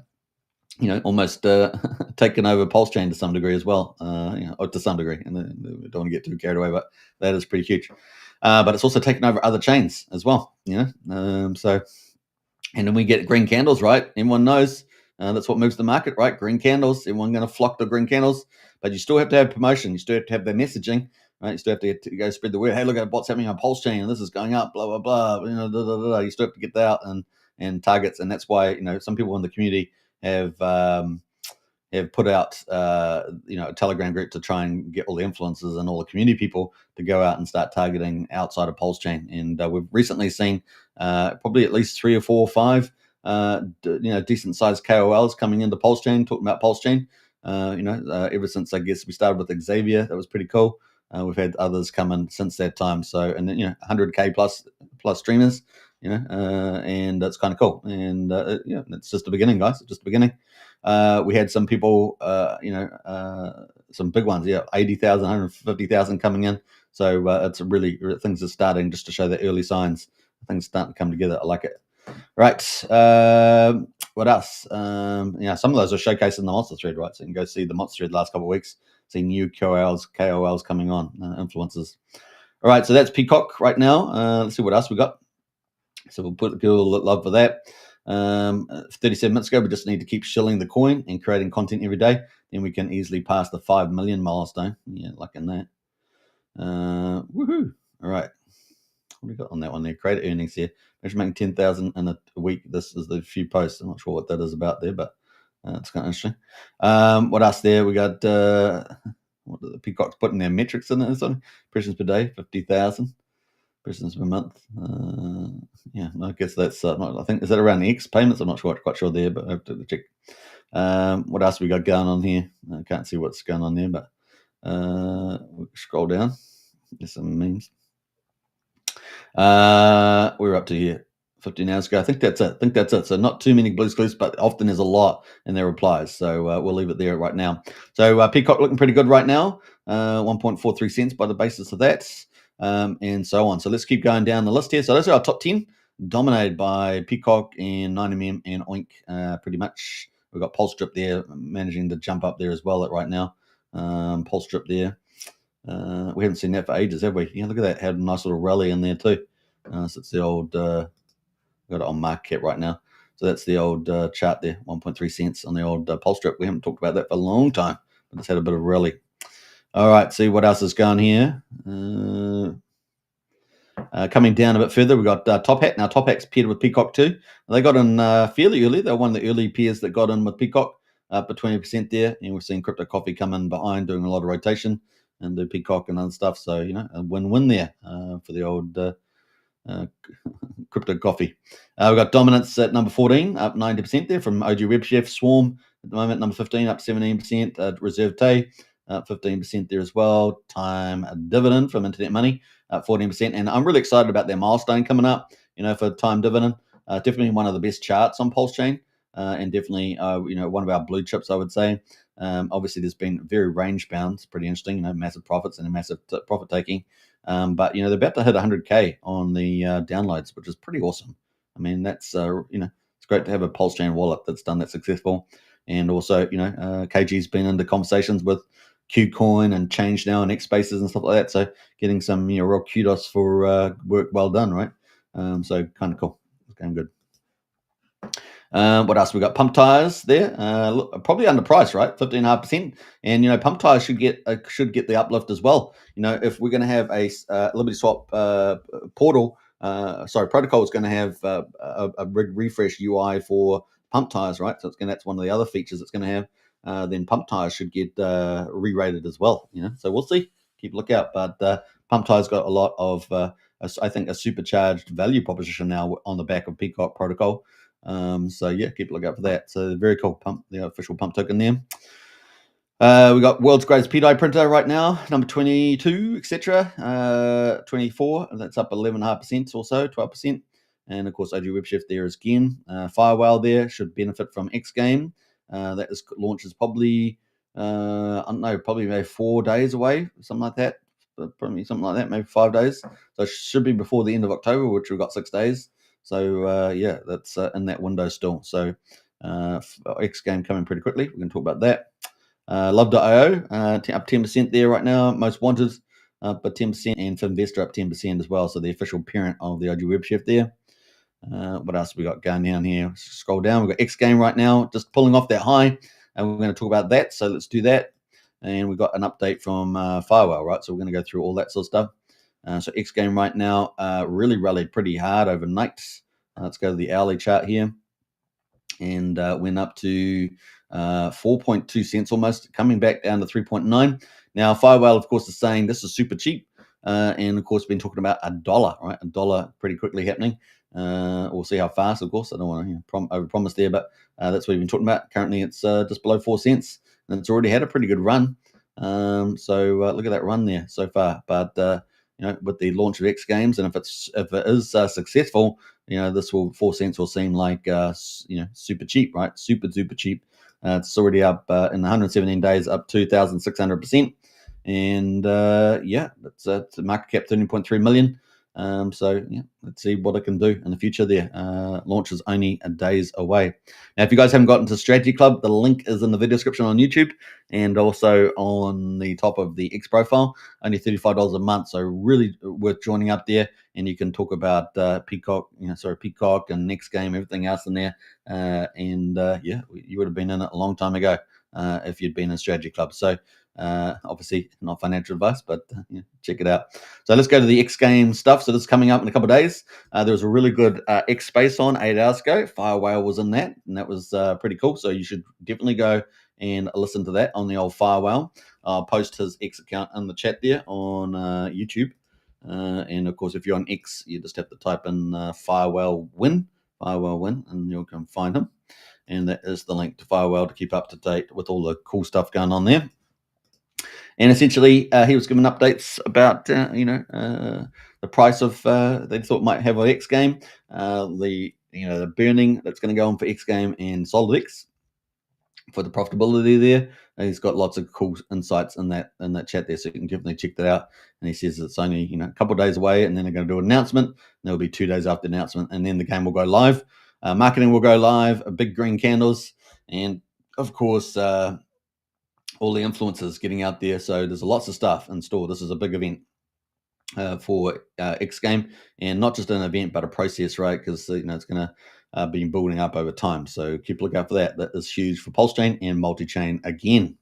almost taken over PulseChain to some degree as well, or to some degree. And we don't want to get too carried away, but that is pretty huge. But it's also taken over other chains as well, So, and then we get green candles, right? Everyone knows that's what moves the market, right? Green candles. Everyone going to flock to green candles, but you still have to have promotion. You still have to have the messaging, right? You still have to go spread the word. Hey, look at what's happening on PulseChain, and this is going up, blah blah blah. You still have to get that out and targets, and that's why some people in the community have put out a Telegram group to try and get all the influencers and all the community people to go out and start targeting outside of PulseChain. And we've recently seen probably at least 3 or 4 or 5 decent sized KOLs coming into PulseChain, talking about PulseChain. Ever since I guess we started with Xavier, that was pretty cool. We've had others come in since that time. So, and then 100K plus streamers. And that's kind of cool. And it's just the beginning, guys. It's just the beginning. We had some people, some big ones, 80,000, 150,000 coming in. So it's really, things are starting just to show the early signs. Things starting to come together. I like it. Right. What else? Some of those are showcasing the monster thread, right? So you can go see the monster thread the last couple of weeks. See new KOLs coming on, influencers. All right. So that's PCock right now. Let's see what else we got. So we'll put a little love for that. 37 minutes ago, we just need to keep shilling the coin and creating content every day. Then we can easily pass the 5 million milestone. Yeah, liking that. Woohoo! All right. What do we got on that one there? Create earnings here. Imagine making 10,000 in a week. This is the few posts. I'm not sure what that is about there, but it's kind of interesting. What else there? We got what are the PCock's putting their metrics in there? Impressions per day, 50,000. Impressions per month. I guess that's. I think is that around the X payments? I'm not quite sure there, but I have to check. What else we got going on here? I can't see what's going on there, but we'll scroll down. There's some memes. We're up to here 15 hours ago. I think that's it. So not too many blues clues, but often there's a lot in their replies. So we'll leave it there right now. So PCock looking pretty good right now. 1.43 cents by the basis of that. And so on. So let's keep going down the list here. So those are our top 10, dominated by PCock and 9mm and Oink. Pretty much, we've got PulseDrip there, managing to jump up there as well right now. PulseDrip there. We haven't seen that for ages, have we? Yeah, look at that. Had a nice little rally in there too. So it's the old. Got it on market cap right now. So that's the old chart there, 1.3 cents on the old PulseDrip. We haven't talked about that for a long time, but it's had a bit of a rally. All right, see what else is going here. Coming down a bit further, we've got Top Hat. Now, Top Hat's paired with PCock too. They got in fairly early. They're one of the early pairs that got in with PCock, up to 20% there. And we've seen Crypto Coffee come in behind, doing a lot of rotation and do PCock and other stuff. So, a win-win there for the old crypto coffee. We've got dominance at number 14, up 90% there from OG Web Chef. Swarm at the moment, number 15, up 17%. Reserve Tay, up 15% there as well. Time Dividend from Internet Money, up 14%. And I'm really excited about their milestone coming up, for Time Dividend. Definitely one of the best charts on PulseChain, and definitely, one of our blue chips, I would say. Obviously, there's been very range bound. It's pretty interesting, massive profits and a massive profit taking. But they're about to hit 100K on the downloads, which is pretty awesome. I mean, that's it's great to have a PulseChain wallet that's done that successful. And also, KG's been into conversations with KuCoin and Change Now and X Spaces and stuff like that. So getting some real kudos for work well done, right? So kind of cool. It's going good. What else? We got Pump Tires there. Probably underpriced, right? 15.5%. And Pump Tires should get the uplift as well. If we're going to have a LibertySwap protocol is going to have a refresh UI for Pump Tires, right? So that's one of the other features it's going to have. Then Pump Tires should get re-rated as well. So we'll see. Keep a lookout. But Pump Tires got a lot of, I think, a supercharged value proposition now on the back of PCock protocol. So yeah, keep a lookout for that. So very cool pump, the official pump token there. We got world's greatest P-dye printer right now, number 22, etc. 24, that's up 11.5% or so, 12%. And of course, OG Web Chef there is again. FireWhale there should benefit from XGame. That launch is probably, probably maybe 4 days away, something like that. Probably something like that, maybe 5 days. So it should be before the end of October, which we've got 6 days. So yeah, that's in that window still. So XGame coming pretty quickly. We're going to talk about that. Love.io up 10% there right now. Most wanted, but 10%, and Finvestor up 10% as well. So the official parent of the OG Web Chef there. What else we got going down here? Scroll down. We've got XGame right now, just pulling off that high, and we're going to talk about that. So let's do that. And we've got an update from FireWhale, right? So we're going to go through all that sort of stuff. So XGame right now really rallied pretty hard overnight. Let's go to the hourly chart here, and went up to 4.2 cents almost, coming back down to 3.9. Now FireWhale, of course, is saying this is super cheap, and of course been talking about $1, right? $1 pretty quickly happening. We'll see how fast, of course. I don't want to overpromise there, but that's what we've been talking about. Currently, it's just below 4 cents, and it's already had a pretty good run. So look at that run there so far. But with the launch of X Games, and if it is successful, this 4 cents will seem like super cheap, right? Super duper cheap. It's already up in 117 days, up 2,600%, and it's a market cap 13.3 million. So yeah, let's see what it can do in the future there. Launch is only a days away. Now, if you guys haven't gotten to Strategy Club, the link is in the video description on YouTube and also on the top of the X profile. Only $35 a month, so really worth joining up there. And you can talk about PCock and Next Game, everything else in there. You would have been in it a long time ago if you'd been in Strategy Club. So obviously not financial advice, but check it out. So let's go to the X Game stuff. So this is coming up in a couple of days. There was a really good X space on 8 hours ago. FireWhale was in that, and that was pretty cool. So you should definitely go and listen to that on the old FireWhale. I'll post his X account in the chat there on YouTube. And of course, if you're on X, you just have to type in FireWhale Win, and you can find him. And that is the link to FireWhale to keep up to date with all the cool stuff going on there. And essentially, he was given updates about the price of they thought might have an X Game, the burning that's going to go on for X Game and SolidX for the profitability there. And he's got lots of cool insights in that chat there, so you can definitely check that out. And he says it's only a couple of days away, and then they're going to do an announcement. And there'll be 2 days after the announcement, and then the game will go live. Marketing will go live. Big green candles, and of course all the influencers getting out there. So there's lots of stuff in store. This is a big event for X Game, and not just an event, but a process, right? Because it's going to be building up over time. So keep a lookout for that. That is huge for PulseChain and multi-chain again.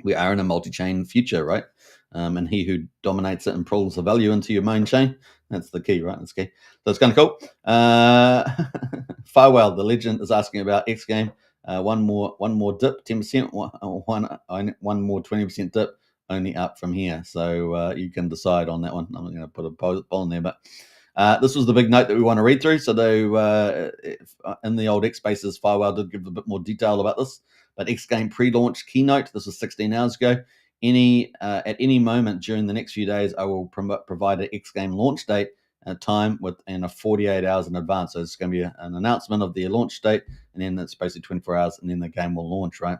We are in a multi-chain future, right? And he who dominates it and pulls the value into your main chain, that's the key, right? That's key. So it's kind of cool. FireWhale, the legend, is asking about X Game. One more dip, 10%. One more 20% dip, only up from here. So you can decide on that one. I'm not going to put a poll in there, but This was the big note that we want to read through. So in the old X Spaces, FireWhale did give a bit more detail about this. But XGame pre-launch keynote, this was 16 hours ago. At any moment during the next few days, I will provide an XGame launch date time within a 48 hours in advance. So it's going to be an announcement of the launch date, and then it's basically 24 hours, and then the game will launch, right?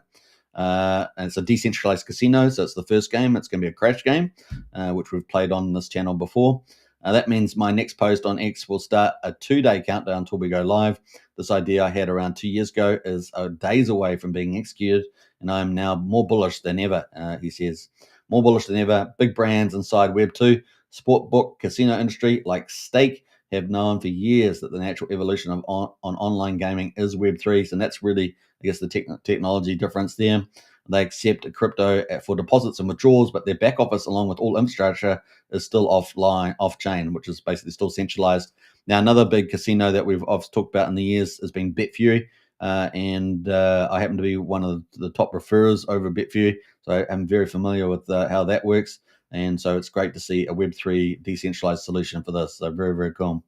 And it's a decentralized casino, so it's the first game. It's going to be a crash game, which we've played on this channel before. That means my next post on X will start a 2-day countdown until we go live. This idea I had around 2 years ago is days away from being executed, and I'm now more bullish than ever, he says. More bullish than ever. Big brands inside Web2, sportbook, casino industry like Stake have known for years that the natural evolution of online gaming is Web3. And that's really, I guess, the technology difference there. They accept crypto for deposits and withdrawals, but their back office, along with all infrastructure, is still off-chain, which is basically still centralized. Now, another big casino that I've talked about in the years has been Betfury, and I happen to be one of the top referrers over Betfury, so I'm very familiar with how that works. And so it's great to see a Web3 decentralized solution for this. So very, very cool.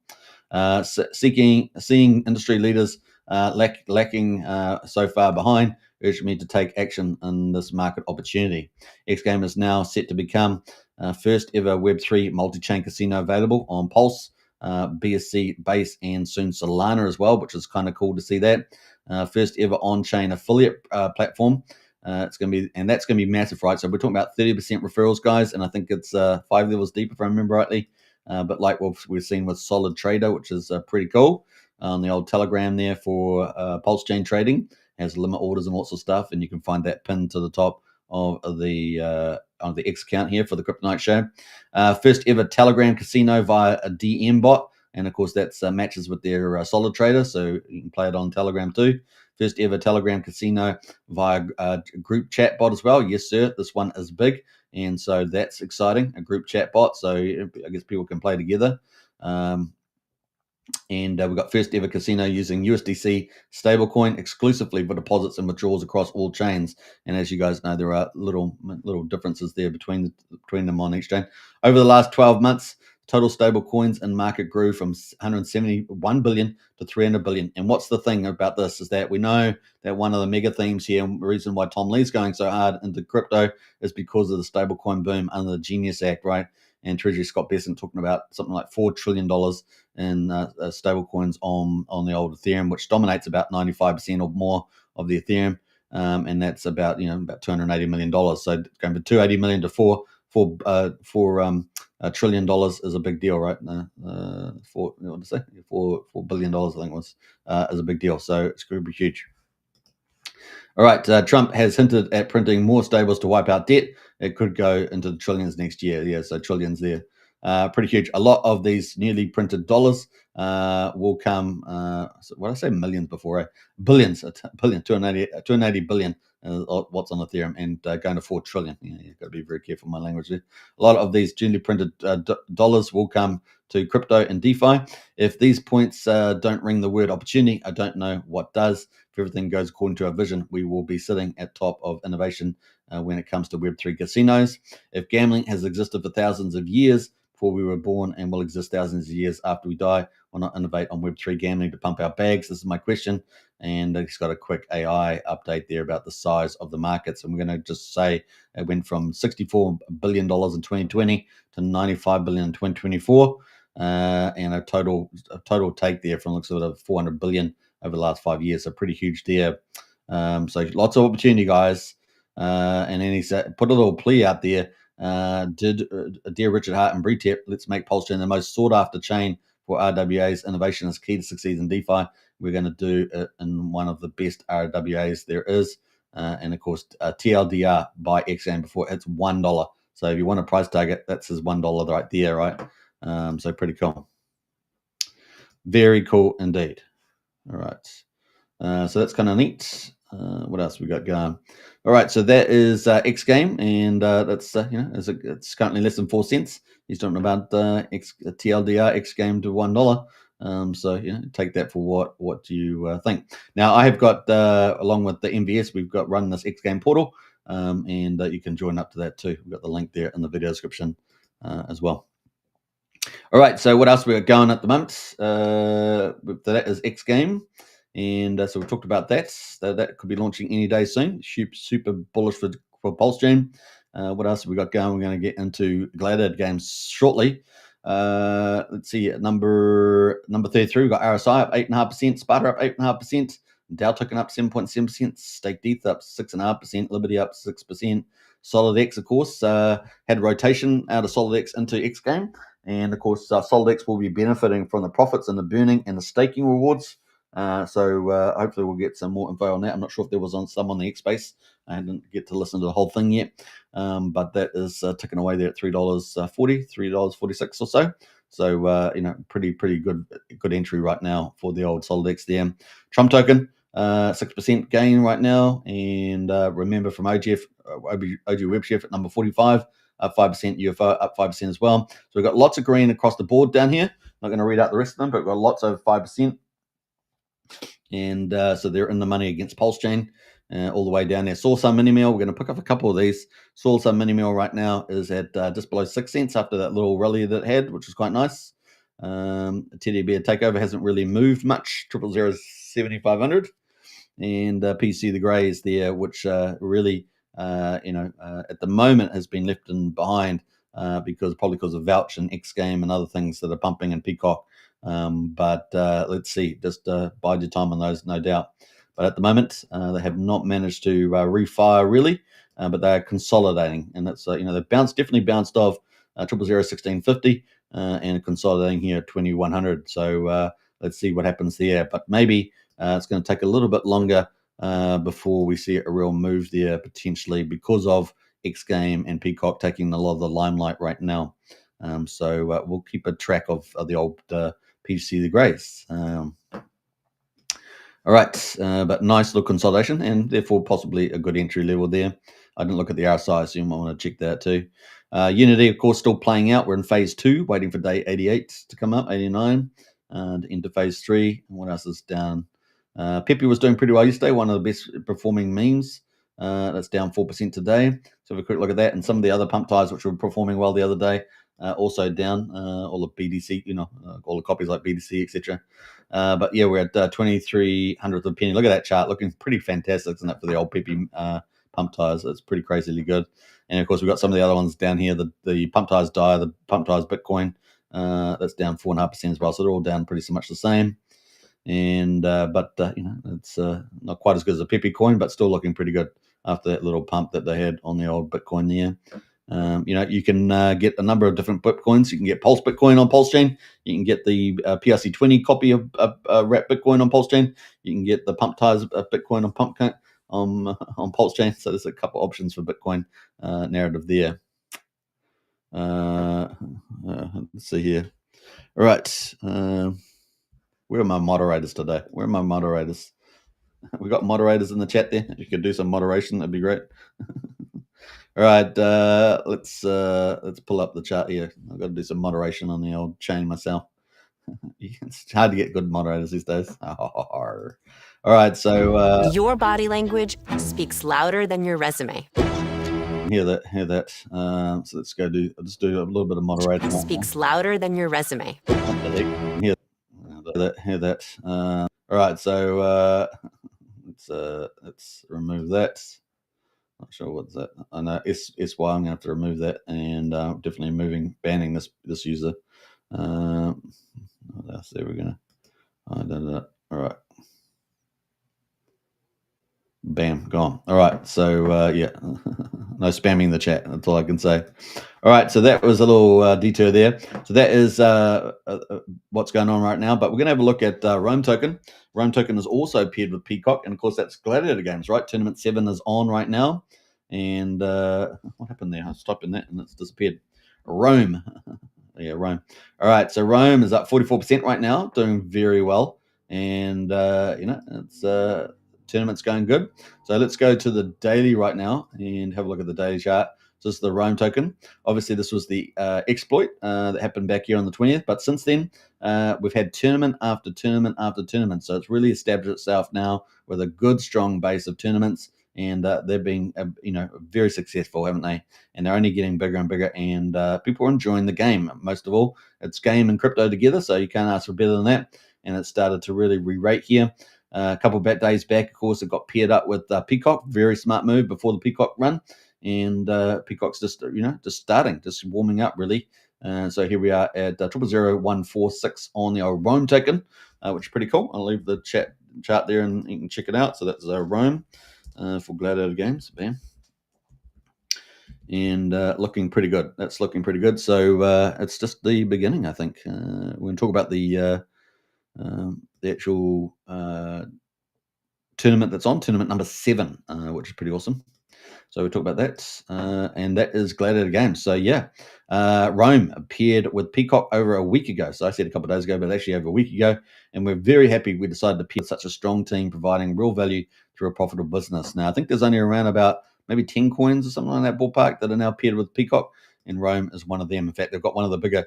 Seeing industry leaders lacking so far behind urged me to take action in this market opportunity. XGame is now set to become first ever Web3 multi-chain casino available on Pulse, BSC, Base, and soon Solana as well, which is kind of cool to see that. First ever on-chain affiliate platform. It's going to be, and that's going to be massive, right? So we're talking about 30% referrals, guys, and I think it's 5 levels deep, if I remember rightly. But like we've seen with Solid Trader, which is pretty cool, on the old Telegram there for PulseChain trading, has limit orders and lots of stuff, and you can find that pinned to the top of the X account here for the Crypto Night Show. First ever Telegram casino via a DM bot, and of course that's matches with their Solid Trader, so you can play it on Telegram too. First ever Telegram casino via group chat bot as well. Yes, sir. This one is big, and so that's exciting. A group chat bot, so I guess people can play together. And we've got first ever casino using USDC stablecoin exclusively for deposits and withdrawals across all chains. And as you guys know, there are little differences there between them on each chain. Over the last 12 months, total stable coins in market grew from 171 billion to 300 billion. And what's the thing about this is that we know that one of the mega themes here, and the reason why Tom Lee's going so hard into crypto is because of the stablecoin boom under the Genius Act, right? And Treasury Scott Bessent talking about something like $4 trillion in stable coins on the old Ethereum, which dominates about 95% or more of the Ethereum. And that's about $280 million. So going from 280 million to $4 trillion is a big deal, right? $4 billion, I think it was, is a big deal. So it's going to be huge. All right, Trump has hinted at printing more stables to wipe out debt. It could go into the trillions next year. Yeah, so trillions there. Pretty huge. A lot of these newly printed dollars will come, what did I say, millions before, billions, 280 billion what's on Ethereum, and going to 4 trillion. You've got to be very careful with my language there. A lot of these newly printed dollars will come to crypto and DeFi. If these points don't ring the word opportunity, I don't know what does. If everything goes according to our vision, we will be sitting at top of innovation when it comes to Web3 casinos. If gambling has existed for thousands of years before we were born and will exist thousands of years after we die, why not innovate on Web3 gambling to pump our bags? This is my question. And it's got a quick AI update there about the size of the markets. And we're going to just say it went from $64 billion in 2020 to $95 billion in 2024. And a total take there from looks of 400 billion over the last 5 years. So pretty huge there. So lots of opportunity, guys. And then he said, put a little plea out there. Dear Richard Hart and Bretep, let's make PulseChain the most sought after chain for RWAs. Innovation is key to succeed in DeFi. We're going to do it in one of the best RWAs there is. And of course, TLDR by XGame before it hits $1. So if you want a price target, that's his $1 right there, right? So pretty cool. Very cool indeed. All right. So that's kind of neat. What else we got going? All right. So that is XGame, and that's it's currently less than 4 cents. He's talking about TLDR XGame to $1. So take that for what you think. Now I have got along with the MVS, we've got run this XGame portal, and you can join up to that too. We've got the link there in the video description as well. All right, so what else we got going at the moment? That is XGame. And so we talked about that. That could be launching any day soon. Super bullish for PulseChain. What else have we got going? We're going to get into Gladiator games shortly. Let's see, number 33, we've got RSI up 8.5%, Sparta up 8.5%, Dow token up 7.7%, Stake ETH up 6.5%, Liberty up 6%. SolidX, of course, had rotation out of SolidX into XGame. And of course, SolidX will be benefiting from the profits and the burning and the staking rewards. So hopefully we'll get some more info on that. I'm not sure if there was some on the X Space. I didn't get to listen to the whole thing yet. But that is ticking away there at $3.40, $3.46 or so. So pretty good entry right now for the old SolidX there. Trump token, 6% gain right now. And remember from OG WebChef at number 45. Up 5%, UFO up 5% as well. So we've got lots of green across the board down here. Not going to read out the rest of them, but we've got lots of 5%. And so they're in the money against PulseChain all the way down there. Source mini meal, we're going to pick up a couple of these. Source mini meal right now is at just below 6 cents after that little rally that it had, which is quite nice. Teddy Bear Takeover hasn't really moved much. 000 7500. And PC the Grey is there, which really... at the moment has been left in behind probably because of Vouch and XGame and other things that are pumping and PCock. But let's see, just bide your time on those, no doubt. But at the moment, they have not managed to refire really, but they are consolidating, and that's they definitely bounced off 000 1650 and consolidating here at 2100. So let's see what happens there. But maybe it's going to take a little bit longer before we see a real move there potentially because of XGame and PCock taking a lot of the limelight right now. So we'll keep a track of the old PC the Greys. All right, but nice little consolidation and therefore possibly a good entry level there. I didn't look at the RSI, so you might want to check that too. Unity, of course, still playing out. We're in phase 2, waiting for day 88 to come up, 89, and into phase 3. And what else is down? Pepe was doing pretty well yesterday, one of the best performing memes. That's down 4% today. So have a quick look at that. And some of the other pump ties, which were performing well the other day, also down. All the BDC, all the copies like BDC, etc. But yeah, we're at 2300th of a penny. Look at that chart, looking pretty fantastic, isn't it, for the old Pepe pump ties? It's pretty crazily good. And of course, we've got some of the other ones down here. The pump ties DAI, the pump ties Bitcoin, that's down 4.5% as well. So they're all down pretty much the same. And but it's not quite as good as a Pepe coin, but still looking pretty good after that little pump that they had on the old Bitcoin there. You can get a number of different Bitcoins. You can get Pulse Bitcoin on PulseChain. You can get the PRC20 copy of Wrap Bitcoin on PulseChain. You can get the pump ties Bitcoin on PulseChain. So there's a couple options for Bitcoin narrative there. Let's see here. All right. Where are my moderators today? Where are my moderators? We got moderators in the chat there. If you could do some moderation, that'd be great. All right, let's pull up the chart here. I've got to do some moderation on the old chain myself. It's hard to get good moderators these days. All right, so your body language speaks louder than your resume. Hear that. So let's go just do a little bit of moderating. Speaks louder than your resume. Hear that. All right, so let's remove that. Not sure what's that. I know SY. I'm gonna have to remove that, and definitely banning this user. What else? There we're gonna. I done that. All right. Bam, gone. All right, so yeah, no spamming the chat. That's all I can say. All right, so that was a little detour there. So that is what's going on right now. But we're going to have a look at Rome token. Rome token is also paired with PCock, and of course that's Gladiator games, right? Tournament 7 is on right now. And what happened there? I was typing that and it's disappeared. Rome. Yeah, Rome. All right, so Rome is up 44% right now, doing very well. And, it's tournament's going good. So let's go to the daily right now and have a look at the daily chart. So this is the Rome token. Obviously, this was the exploit that happened back here on the 20th. But since then, we've had tournament after tournament after tournament. So it's really established itself now with a good, strong base of tournaments. and they've been very successful, haven't they? And they're only getting bigger and bigger, and people are enjoying the game. Most of all, it's game and crypto together, so you can't ask for better than that. And it started to really re-rate here. A couple of days back, of course, it got paired up with PCock. Very smart move before the PCock run, and PCock's just just warming up really. So here we are at 000146 on the old Rome token, which is pretty cool. I'll leave the chart there and you can check it out. So that's Rome for Gladiator Games. Bam. And looking pretty good. That's looking pretty good. So it's just the beginning, I think. We're going to talk about the actual tournament that's on, tournament number 7, which is pretty awesome. So we talk about that, and that is Gladiator Games. So yeah, Rome appeared with PCock over a week ago. So I said a couple of days ago, but actually over a week ago, and we're very happy we decided to pair such a strong team, providing real value through a profitable business. Now I think there's only around about maybe 10 coins or something like that ballpark that are now paired with PCock, and Rome is one of them. In fact, they've got one of the bigger,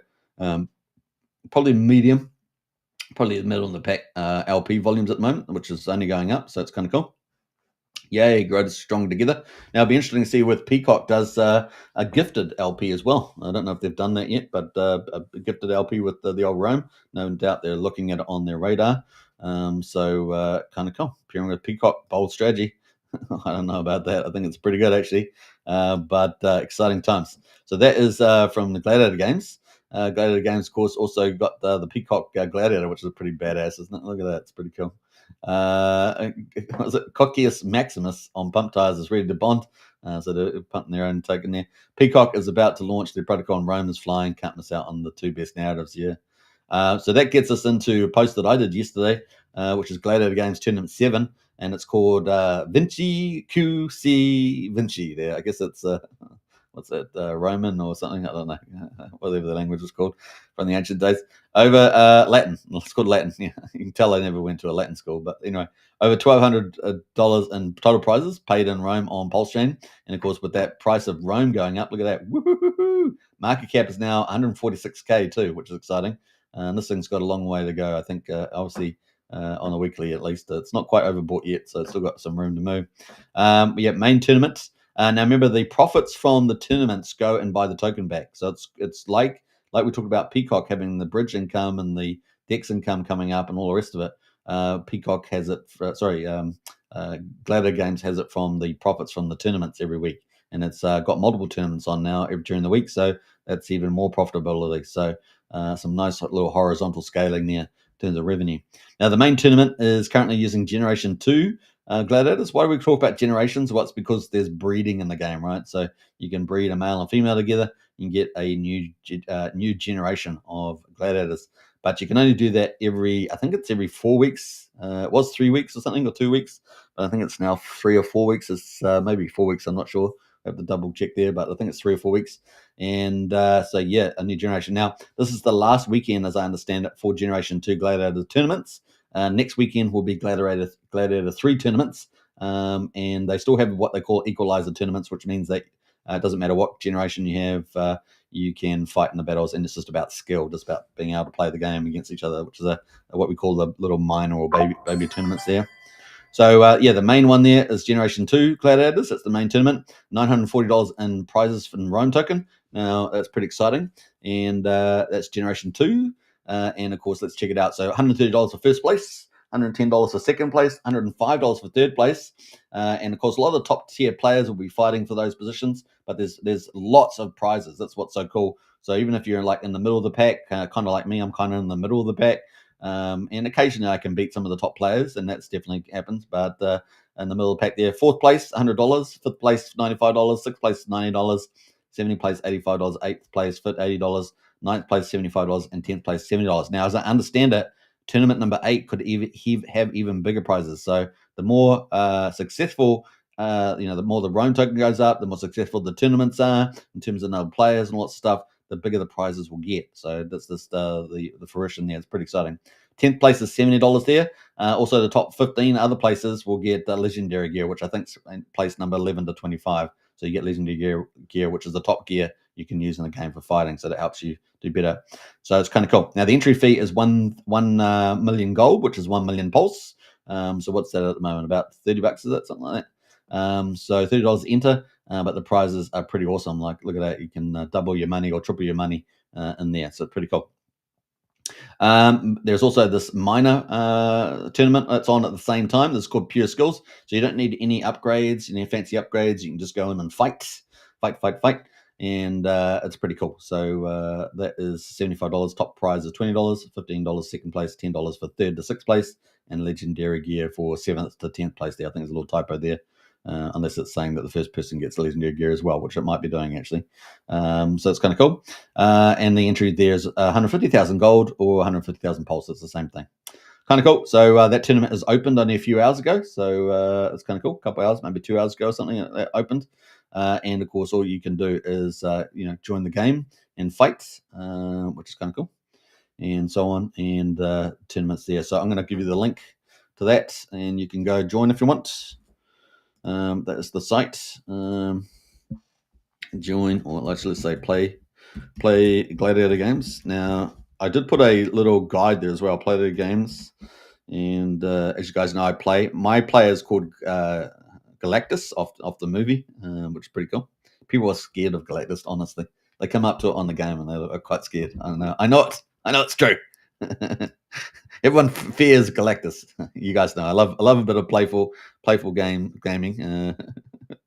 probably medium, probably the middle of the pack LP volumes at the moment, which is only going up. So it's kind of cool. Yay, grow strong together. Now, it'll be interesting to see with PCock does a gifted LP as well. I don't know if they've done that yet, but a gifted LP with the old Rome. No doubt they're looking at it on their radar. So kind of cool. Pairing with PCock, bold strategy. I don't know about that. I think it's pretty good, actually. But exciting times. So that is from the Gladiator Games. Gladiator Games, of course, also got the PCock Gladiator, which is pretty badass, isn't it? Look at that. It's pretty cool. Was it Cockius Maximus on pump tires is ready to bond. So they're pumping their own token there. PCock is about to launch their protocol and Rome is flying. Can't miss out on the 2 best narratives here. So that gets us into a post that I did yesterday, which is Gladiator Games Tournament 7, and it's called Vinci QC Vinci there. I guess it's what's that, Roman or something? I don't know, whatever the language was called from the ancient days. Over Latin. It's called Latin. Yeah, you can tell I never went to a Latin school. But anyway, over $1,200 in total prizes paid in Rome on PulseChain. And of course, with that price of Rome going up, look at that. Woo-hoo-hoo-hoo. Market cap is now 146K too, which is exciting. And this thing's got a long way to go. I think, obviously, on a weekly at least. It's not quite overbought yet, so it's still got some room to move. Yeah, main tournament. Now remember, the profits from the tournaments go and buy the token back. So it's like we talked about PCock having the bridge income and the DEX income coming up and all the rest of it. PCock has it. Gladiator Games has it from the profits from the tournaments every week, and it's got multiple tournaments on now during the week, so that's even more profitability. So some nice little horizontal scaling there in terms of revenue. Now the main tournament is currently using Generation 2 Gladiators. Why do we talk about generations? Well, it's because there's breeding in the game, right? So you can breed a male and female together. You can get a new generation of Gladiators, but you can only do that I think it's every 4 weeks. It was 3 weeks or something, or 2 weeks, but I think it's now 3 or 4 weeks. It's maybe 4 weeks. I'm not sure. I have to double check there, but I think it's 3 or 4 weeks. And so yeah, a new generation. Now this is the last weekend, as I understand it, for Generation 2 Gladiator tournaments. Next weekend will be Gladiator 3 tournaments, and they still have what they call equalizer tournaments, which means that it doesn't matter what generation you have, you can fight in the battles, and it's just about skill, just about being able to play the game against each other, which is what we call the little minor or baby tournaments there. So yeah, the main one there is Generation 2 Gladiators. That's the main tournament. $940 in prizes from Rome token. Now that's pretty exciting, and that's Generation 2. And of course, let's check it out. So $130 for first place, $110 for second place, $105 for third place. And of course, a lot of the top tier players will be fighting for those positions, but there's lots of prizes. That's what's so cool. So even if you're like in the middle of the pack, kind of like me, I'm kind of in the middle of the pack. And occasionally I can beat some of the top players, and that's definitely happens. But in the middle of the pack there, fourth place, $100, fifth place, $95, sixth place, $90, seventh place, $85, eighth place, $80, ninth place, $75, and 10th place, $70. Now, as I understand it, tournament number 8 could have even bigger prizes. So the more successful, the more the Rome token goes up, the more successful the tournaments are in terms of number of players and all that stuff, the bigger the prizes will get. So that's just the fruition there. It's pretty exciting. 10th place is $70 there. Also, the top 15 other places will get legendary gear, which I think is place number 11 to 25. So you get legendary gear, which is the top gear you can use in the game for fighting. So that helps you do better. So it's kind of cool. Now, the entry fee is 1 million gold, which is 1 million pulse. So what's that at the moment? About $30, is that something like that? So $30 enter, but the prizes are pretty awesome. Like, look at that. You can double your money or triple your money in there. So pretty cool. There's also this minor tournament that's on at the same time. This is called Pure Skills. So you don't need any upgrades, any fancy upgrades. You can just go in and fight. And it's pretty cool. So that is $75. Top prize is $20, $15 second place, $10 for third to sixth place, and legendary gear for 7th to 10th place there. I think there's a little typo there. Unless it's saying that the first person gets legendary gear as well, which it might be doing actually. So it's kind of cool. And the entry there is 150,000 gold or 150,000 pulse. It's the same thing. Kind of cool. So that tournament is opened only a few hours ago. So it's kind of cool. A couple hours, maybe 2 hours ago or something, that opened. And of course, all you can do is join the game and fight, which is kind of cool, and so on. And tournaments there. So I'm going to give you the link to that, and you can go join if you want. That is the site. Join, or let's say play Gladiator games. Now, I did put a little guide there as well. Play the games, and as you guys know, my player is called Galactus off the movie, which is pretty cool. People are scared of Galactus. Honestly, they come up to it on the game and they're quite scared. I don't know. I know it's true. Everyone fears Galactus. You guys know I love a bit of playful gaming.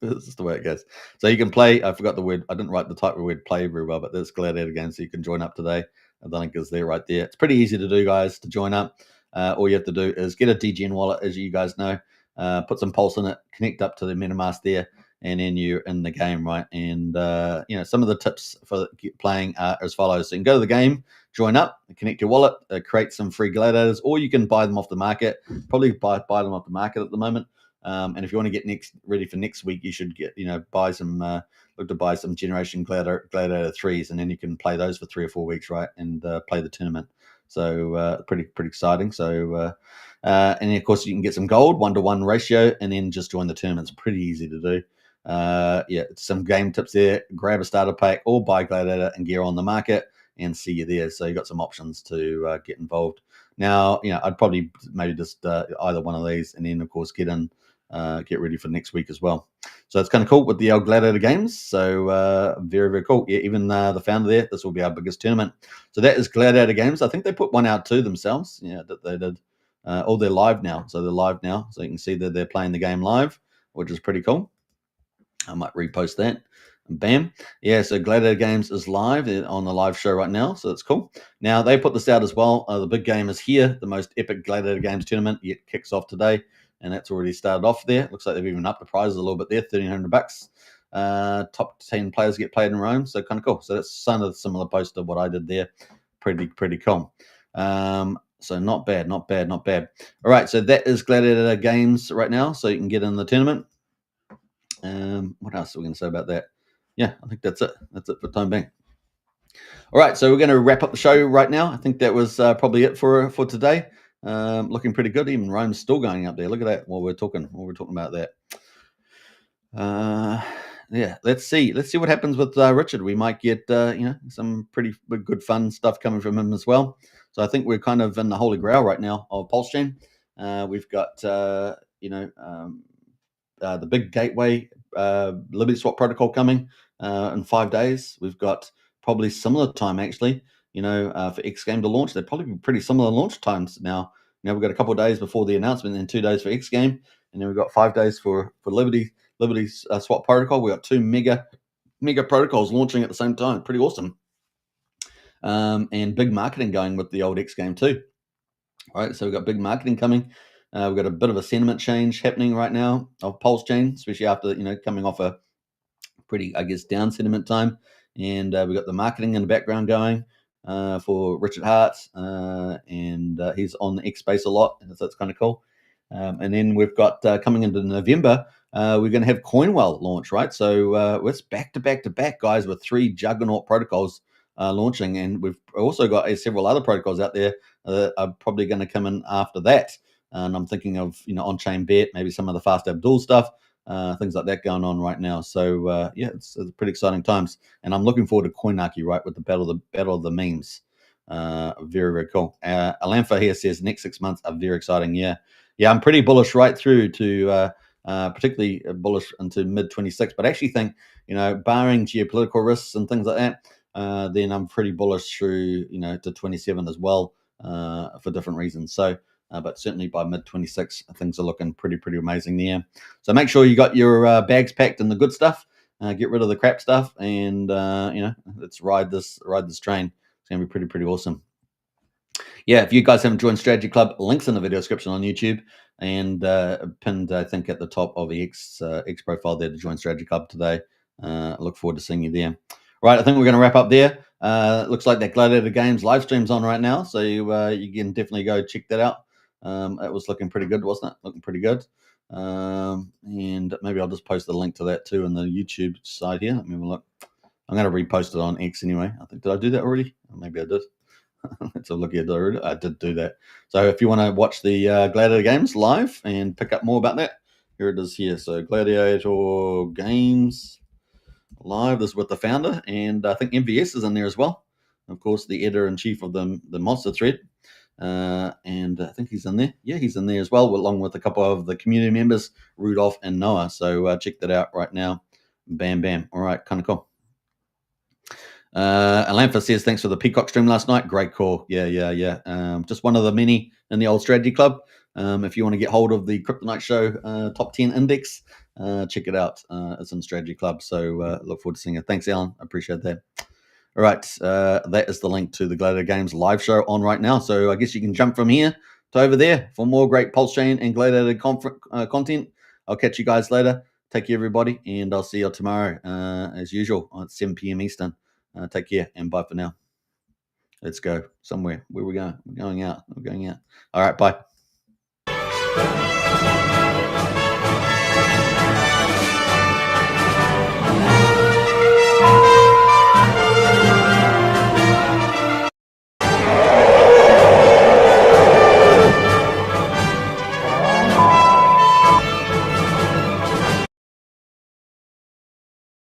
It's just the way it goes. So you can play. I forgot the word. I didn't write the type of word play very well, but there's Gladiator games, so you can join up today. The link is there right there. It's pretty easy to do, guys, to join up. All you have to do is get a DGN wallet, as you guys know, put some pulse in it, connect up to the MetaMask there, and then you're in the game, right? And some of the tips for playing are as follows. So you can go to the game, join up, connect your wallet, create some free gladiators, or you can buy them off the market. Probably buy them off the market at the moment. And if you want to get ready for next week, you should get buy some look to buy some Generation Gladiator 3s, and then you can play those for 3 or 4 weeks, right? And play the tournament. So pretty exciting. So and then of course you can get some gold 1-to-1 ratio, and then just join the tournament. It's pretty easy to do. Some game tips there. Grab a starter pack or buy Gladiator and gear on the market, and see you there. So you got some options to get involved. Now, I'd probably maybe just either one of these, and then of course get ready for next week as well. So it's kind of cool with the Gladiator games. So very, very cool. Yeah, even the founder there, this will be our biggest tournament. So that is Gladiator games. I think they put one out too themselves. That they did. They're live now. So they're live now. So you can see that they're playing the game live, which is pretty cool. I might repost that. Bam. Yeah, so Gladiator Games is live on the live show right now, so it's cool. Now, they put this out as well. The big game is here. The most epic Gladiator Games tournament. It kicks off today, and that's already started off there. Looks like they've even upped the prizes a little bit there, $1,300. Top 10 players get played in Rome, so kind of cool. So that's kind of a similar post to what I did there. Pretty cool. So not bad. All right, so that is Gladiator Games right now, so you can get in the tournament. What else are we going to say about that? Yeah, I think that's it. That's it for time being. All right, so we're going to wrap up the show right now. I think that was probably it for today. Looking pretty good. Even Rome's still going up there. Look at that. While we're talking about that. Let's see what happens with Richard. We might get some pretty good fun stuff coming from him as well. So I think we're kind of in the holy grail right now of PulseChain. We've got the big gateway LibertySwap protocol coming in 5 days. We've got probably similar time actually, for XGame to launch. They're probably pretty similar launch times now. We've got a couple of days before the announcement, and 2 days for XGame, and then we've got 5 days for Liberty Swap protocol. We've got 2 mega protocols launching at the same time. Pretty awesome. And big marketing going with the old XGame too. All right, so we've got big marketing coming. We've got a bit of a sentiment change happening right now of PulseChain, especially after coming off a pretty, down sentiment time. And we've got the marketing in the background going for Richard Hart, and he's on the X Space a lot, and so it's kind of cool. And then we've got coming into November, we're going to have CoinWhale launch, right? So it's back to back, guys, with 3 juggernaut protocols launching, and we've also got several other protocols out there that are probably going to come in after that. And I'm thinking of on-chain bet, maybe some of the Fast Abdul stuff, things like that going on right now. So it's pretty exciting times, and I'm looking forward to Coinarchy, right, with the battle of the memes. Very, very cool. Alanfa here says next 6 months are very exciting. Yeah, I'm pretty bullish right through to particularly bullish into mid-26. But I actually think, barring geopolitical risks and things like that, then I'm pretty bullish through, to 27 as well, for different reasons. So, but certainly by mid-26, things are looking pretty amazing there. So make sure you got your bags packed and the good stuff. Get rid of the crap stuff, and let's ride this train. It's gonna be pretty awesome. Yeah, if you guys haven't joined Strategy Club, links in the video description on YouTube, and pinned, I think, at the top of the X profile there to join Strategy Club today. Look forward to seeing you there. Right, I think we're going to wrap up there. Looks like that Gladiator Games live stream's on right now, so you can definitely go check that out. It was looking pretty good, wasn't it? Looking pretty good. And maybe I'll just post the link to that too in the YouTube side here. Let me have a look. I'm going to repost it on X anyway. I think, did I do that already? Maybe I did. Let's have a look at it. I did do that. So if you want to watch the Gladiator Games live and pick up more about that, here it is here. So Gladiator Games live. This is with the founder, and I think MVS is in there as well. Of course, the editor-in-chief of the Monster Thread. And I think he's in there. Yeah, he's in there as well, along with a couple of the community members, Rudolph and Noah. So check that out right now. Bam, bam. All right, kind of cool. Alanfa says, thanks for the PCock stream last night. Great call. Yeah. Just one of the many in the old strategy club. If you want to get hold of the Kryptonite Show top 10 index, check it out. It's in strategy club. So look forward to seeing it. Thanks, Alan. I appreciate that. All right, that is the link to the Gladiator Games live show on right now. So I guess you can jump from here to over there for more great PulseChain and Gladiator content. I'll catch you guys later. Take care, everybody, and I'll see you tomorrow, as usual, at 7 p.m. Eastern. Take care, and bye for now. Let's go somewhere. Where are we going? We're going out. All right, bye.